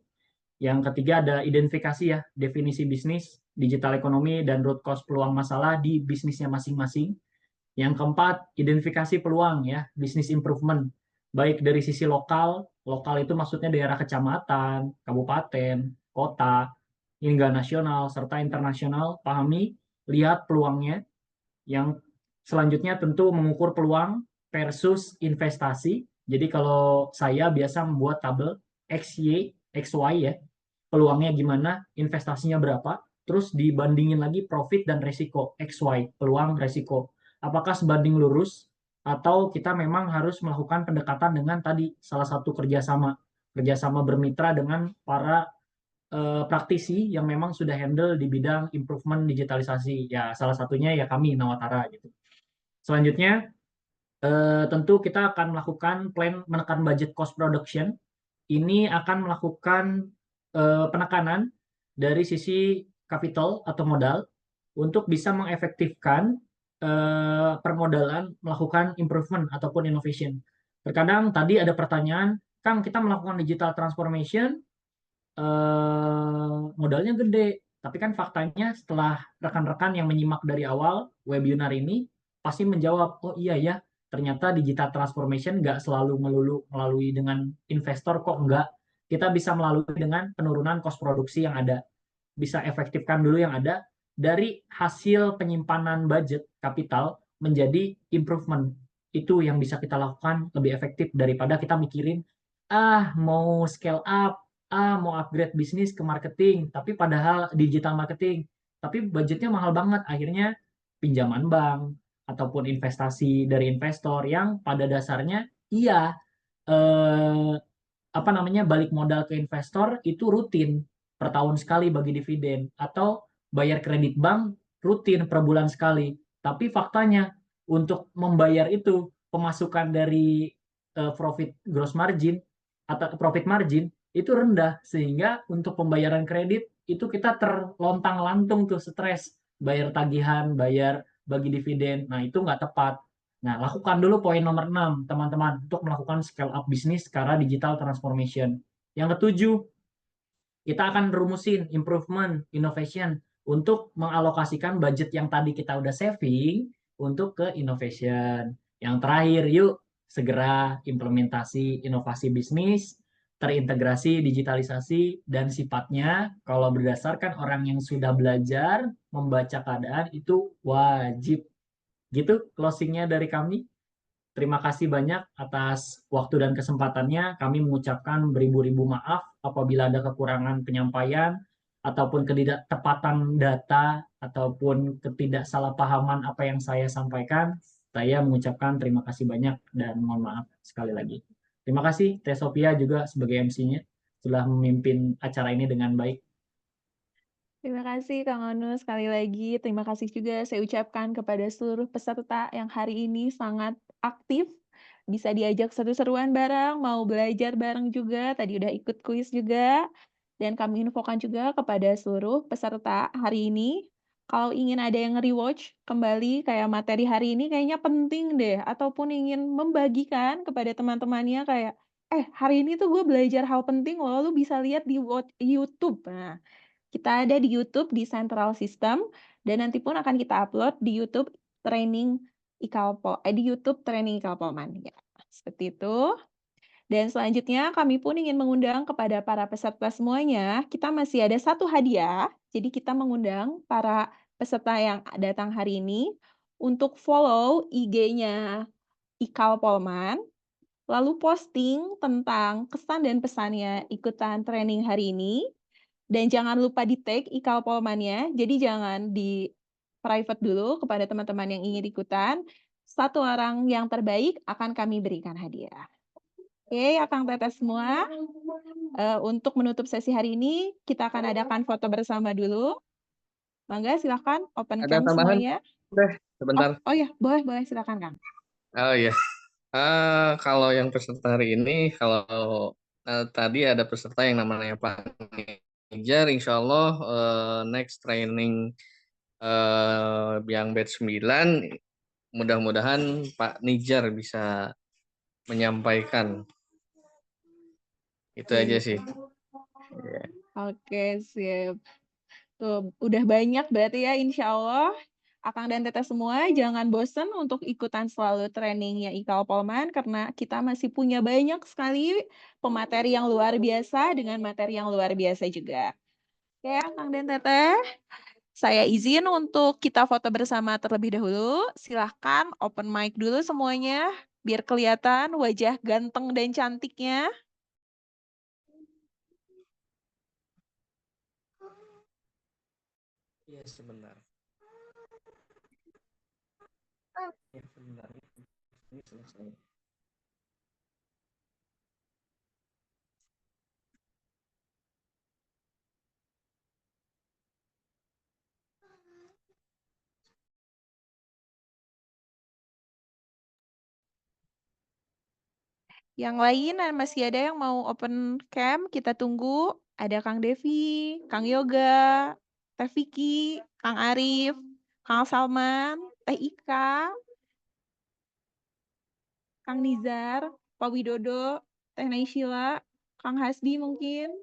Yang ketiga ada identifikasi ya, definisi bisnis, digital ekonomi, dan root cause peluang masalah di bisnisnya masing-masing. Yang keempat, identifikasi peluang ya, business improvement. Baik dari sisi lokal itu maksudnya daerah kecamatan, kabupaten, kota, hingga nasional, serta internasional, pahami, lihat peluangnya. Yang selanjutnya tentu mengukur peluang versus investasi. Jadi kalau saya biasa membuat tabel XY, XY ya, peluangnya gimana, investasinya berapa, terus dibandingin lagi profit dan resiko, XY, peluang, resiko. Apakah sebanding lurus, atau kita memang harus melakukan pendekatan dengan tadi, salah satu kerjasama bermitra dengan para praktisi yang memang sudah handle di bidang improvement digitalisasi. Ya, salah satunya ya kami, Nawatara gitu. Selanjutnya, tentu kita akan melakukan plan menekan budget cost production. Ini akan melakukan penekanan dari sisi capital atau modal untuk bisa mengefektifkan permodalan melakukan improvement ataupun innovation. Terkadang tadi ada pertanyaan, Kang, kita melakukan digital transformation, modalnya gede. Tapi kan faktanya setelah rekan-rekan yang menyimak dari awal webinar ini pasti menjawab, oh iya ya, ternyata digital transformation nggak selalu melulu melalui dengan investor kok enggak. Kita bisa melalui dengan penurunan cost produksi yang ada. Bisa efektifkan dulu yang ada dari hasil penyimpanan budget kapital menjadi improvement. Itu yang bisa kita lakukan lebih efektif daripada kita mikirin, mau scale up, mau upgrade bisnis ke marketing, tapi padahal digital marketing, tapi budgetnya mahal banget, akhirnya pinjaman bank ataupun investasi dari investor yang pada dasarnya iya balik modal ke investor itu rutin per tahun sekali bagi dividen, atau bayar kredit bank rutin per bulan sekali. Tapi faktanya untuk membayar itu pemasukan dari profit gross margin atau profit margin itu rendah, sehingga untuk pembayaran kredit itu kita terlontang-lantung tuh, stres bayar tagihan, bayar bagi dividen. Nah, itu nggak tepat. Nah, lakukan dulu poin nomor 6, teman-teman, untuk melakukan scale up bisnis secara digital transformation. Yang ketujuh, kita akan rumusin improvement, innovation, untuk mengalokasikan budget yang tadi kita udah saving untuk ke innovation. Yang terakhir, yuk segera implementasi inovasi bisnis, terintegrasi digitalisasi, dan sifatnya kalau berdasarkan orang yang sudah belajar membaca keadaan itu wajib. Gitu closingnya dari kami. Terima kasih banyak atas waktu dan kesempatannya. Kami mengucapkan beribu-ribu maaf apabila ada kekurangan penyampaian ataupun ketidaktepatan data ataupun ketidaksalahpahaman apa yang saya sampaikan. Saya mengucapkan terima kasih banyak dan mohon maaf sekali lagi. Terima kasih Teh Sophia juga sebagai MC-nya. sudah memimpin acara ini dengan baik. Terima kasih Kang Onu sekali lagi. Terima kasih juga saya ucapkan kepada seluruh peserta yang hari ini sangat aktif. Bisa diajak seru-seruan bareng, mau belajar bareng juga. Tadi udah ikut kuis juga. Dan kami infokan juga kepada seluruh peserta hari ini. Kalau ingin ada yang rewatch kembali kayak materi hari ini kayaknya penting deh. Ataupun ingin membagikan kepada teman-temannya kayak, hari ini tuh gue belajar hal penting loh, lu bisa lihat di YouTube. Nah, kita ada di YouTube di Central System dan nanti pun akan kita upload di YouTube Training di YouTube Training Ikalpolman ya. Seperti itu. Dan selanjutnya kami pun ingin mengundang kepada para peserta semuanya, kita masih ada satu hadiah. Jadi kita mengundang para peserta yang datang hari ini untuk follow IG-nya Ikalpolman, lalu posting tentang kesan dan pesannya ikutan training hari ini. Dan jangan lupa di-tag Ikalpolmannya, jadi jangan di private dulu kepada teman-teman yang ingin ikutan. Satu orang yang terbaik akan kami berikan hadiah. Oke, Akang Teteh semua. Untuk menutup sesi hari ini, kita akan adakan foto bersama dulu. Mangga, silakan open Ada cam tambahan? semuanya. Sebentar. Oh ya, boleh, silakan Kang. Oh iya. Kalau yang peserta hari ini, kalau tadi ada peserta yang namanya Pak Nijar, insya Allah next training yang batch 9, mudah-mudahan Pak Nijar bisa menyampaikan. Itu aja sih. Oke, sip. Tuh, udah banyak berarti ya, insya Allah. Akang dan Teteh semua jangan bosen untuk ikutan selalu trainingnya Ikalpolman karena kita masih punya banyak sekali pemateri yang luar biasa dengan materi yang luar biasa juga. Oke, Akang dan Teteh, saya izin untuk kita foto bersama terlebih dahulu. Silahkan open mic dulu semuanya biar kelihatan wajah ganteng dan cantiknya. Iya, sebentar. Ya, sebentar. Ini selesai. Yang lain masih ada yang mau open cam, kita tunggu. Ada Kang Devi, Kang Yoga, Teh Vicky, Kang Arif, Kang Salman, Teh Ika, Kang Nizar, Pak Widodo, Teh Naysila, Kang Hasbi mungkin.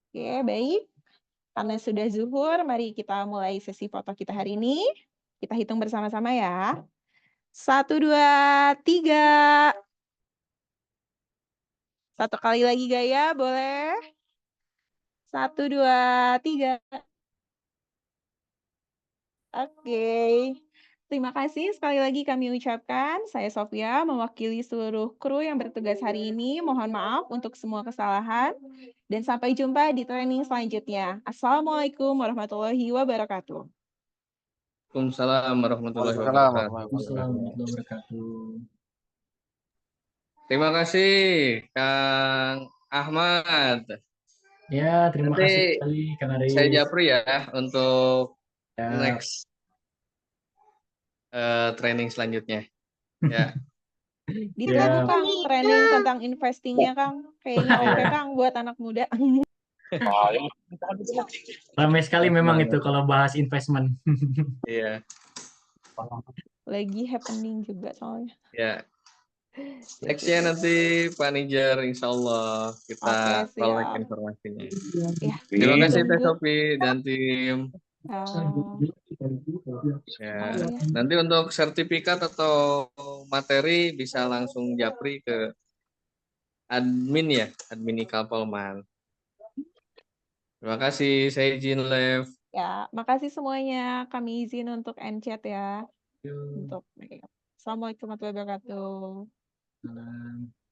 Oke, baik. Karena sudah zuhur, mari kita mulai sesi foto kita hari ini. Kita hitung bersama-sama ya. 1, 2, 3. Satu kali lagi gaya, boleh? 1, 2, 3. Oke. Terima kasih sekali lagi kami ucapkan. Saya Sofia, mewakili seluruh kru yang bertugas hari ini. Mohon maaf untuk semua kesalahan. Dan sampai jumpa di training selanjutnya. Assalamualaikum warahmatullahi wabarakatuh. Waalaikumsalam warahmatullahi Waalaikumsalam wabarakatuh. Wassalamualaikum wabarakatuh. Terima kasih, Kang Ahmad. Ya, terima Nanti kasih sekali Kang Aris. saya japri ya untuk Ya, next training selanjutnya. Ya, Ditunggu ya. Kang, training tentang investingnya Kang. Kayaknya oke Kang buat anak muda. Ramai sekali memang Semangat. itu kalau bahas investment. Iya, Lagi happening juga soalnya. ya. Nextnya nanti Pak Nijar, insya Allah kita Oke, collect siap. informasinya. Ya, Terima kasih Teh ditunggu. Sofi dan tim. Ya, Oh, iya. nanti untuk sertifikat atau materi bisa langsung japri ke admin ya, admin Ikalpolman. Terima kasih, saya izin live. Ya, makasih semuanya. Kami izin untuk end chat ya. Yuk, Assalamualaikum warahmatullahi wabarakatuh. salam.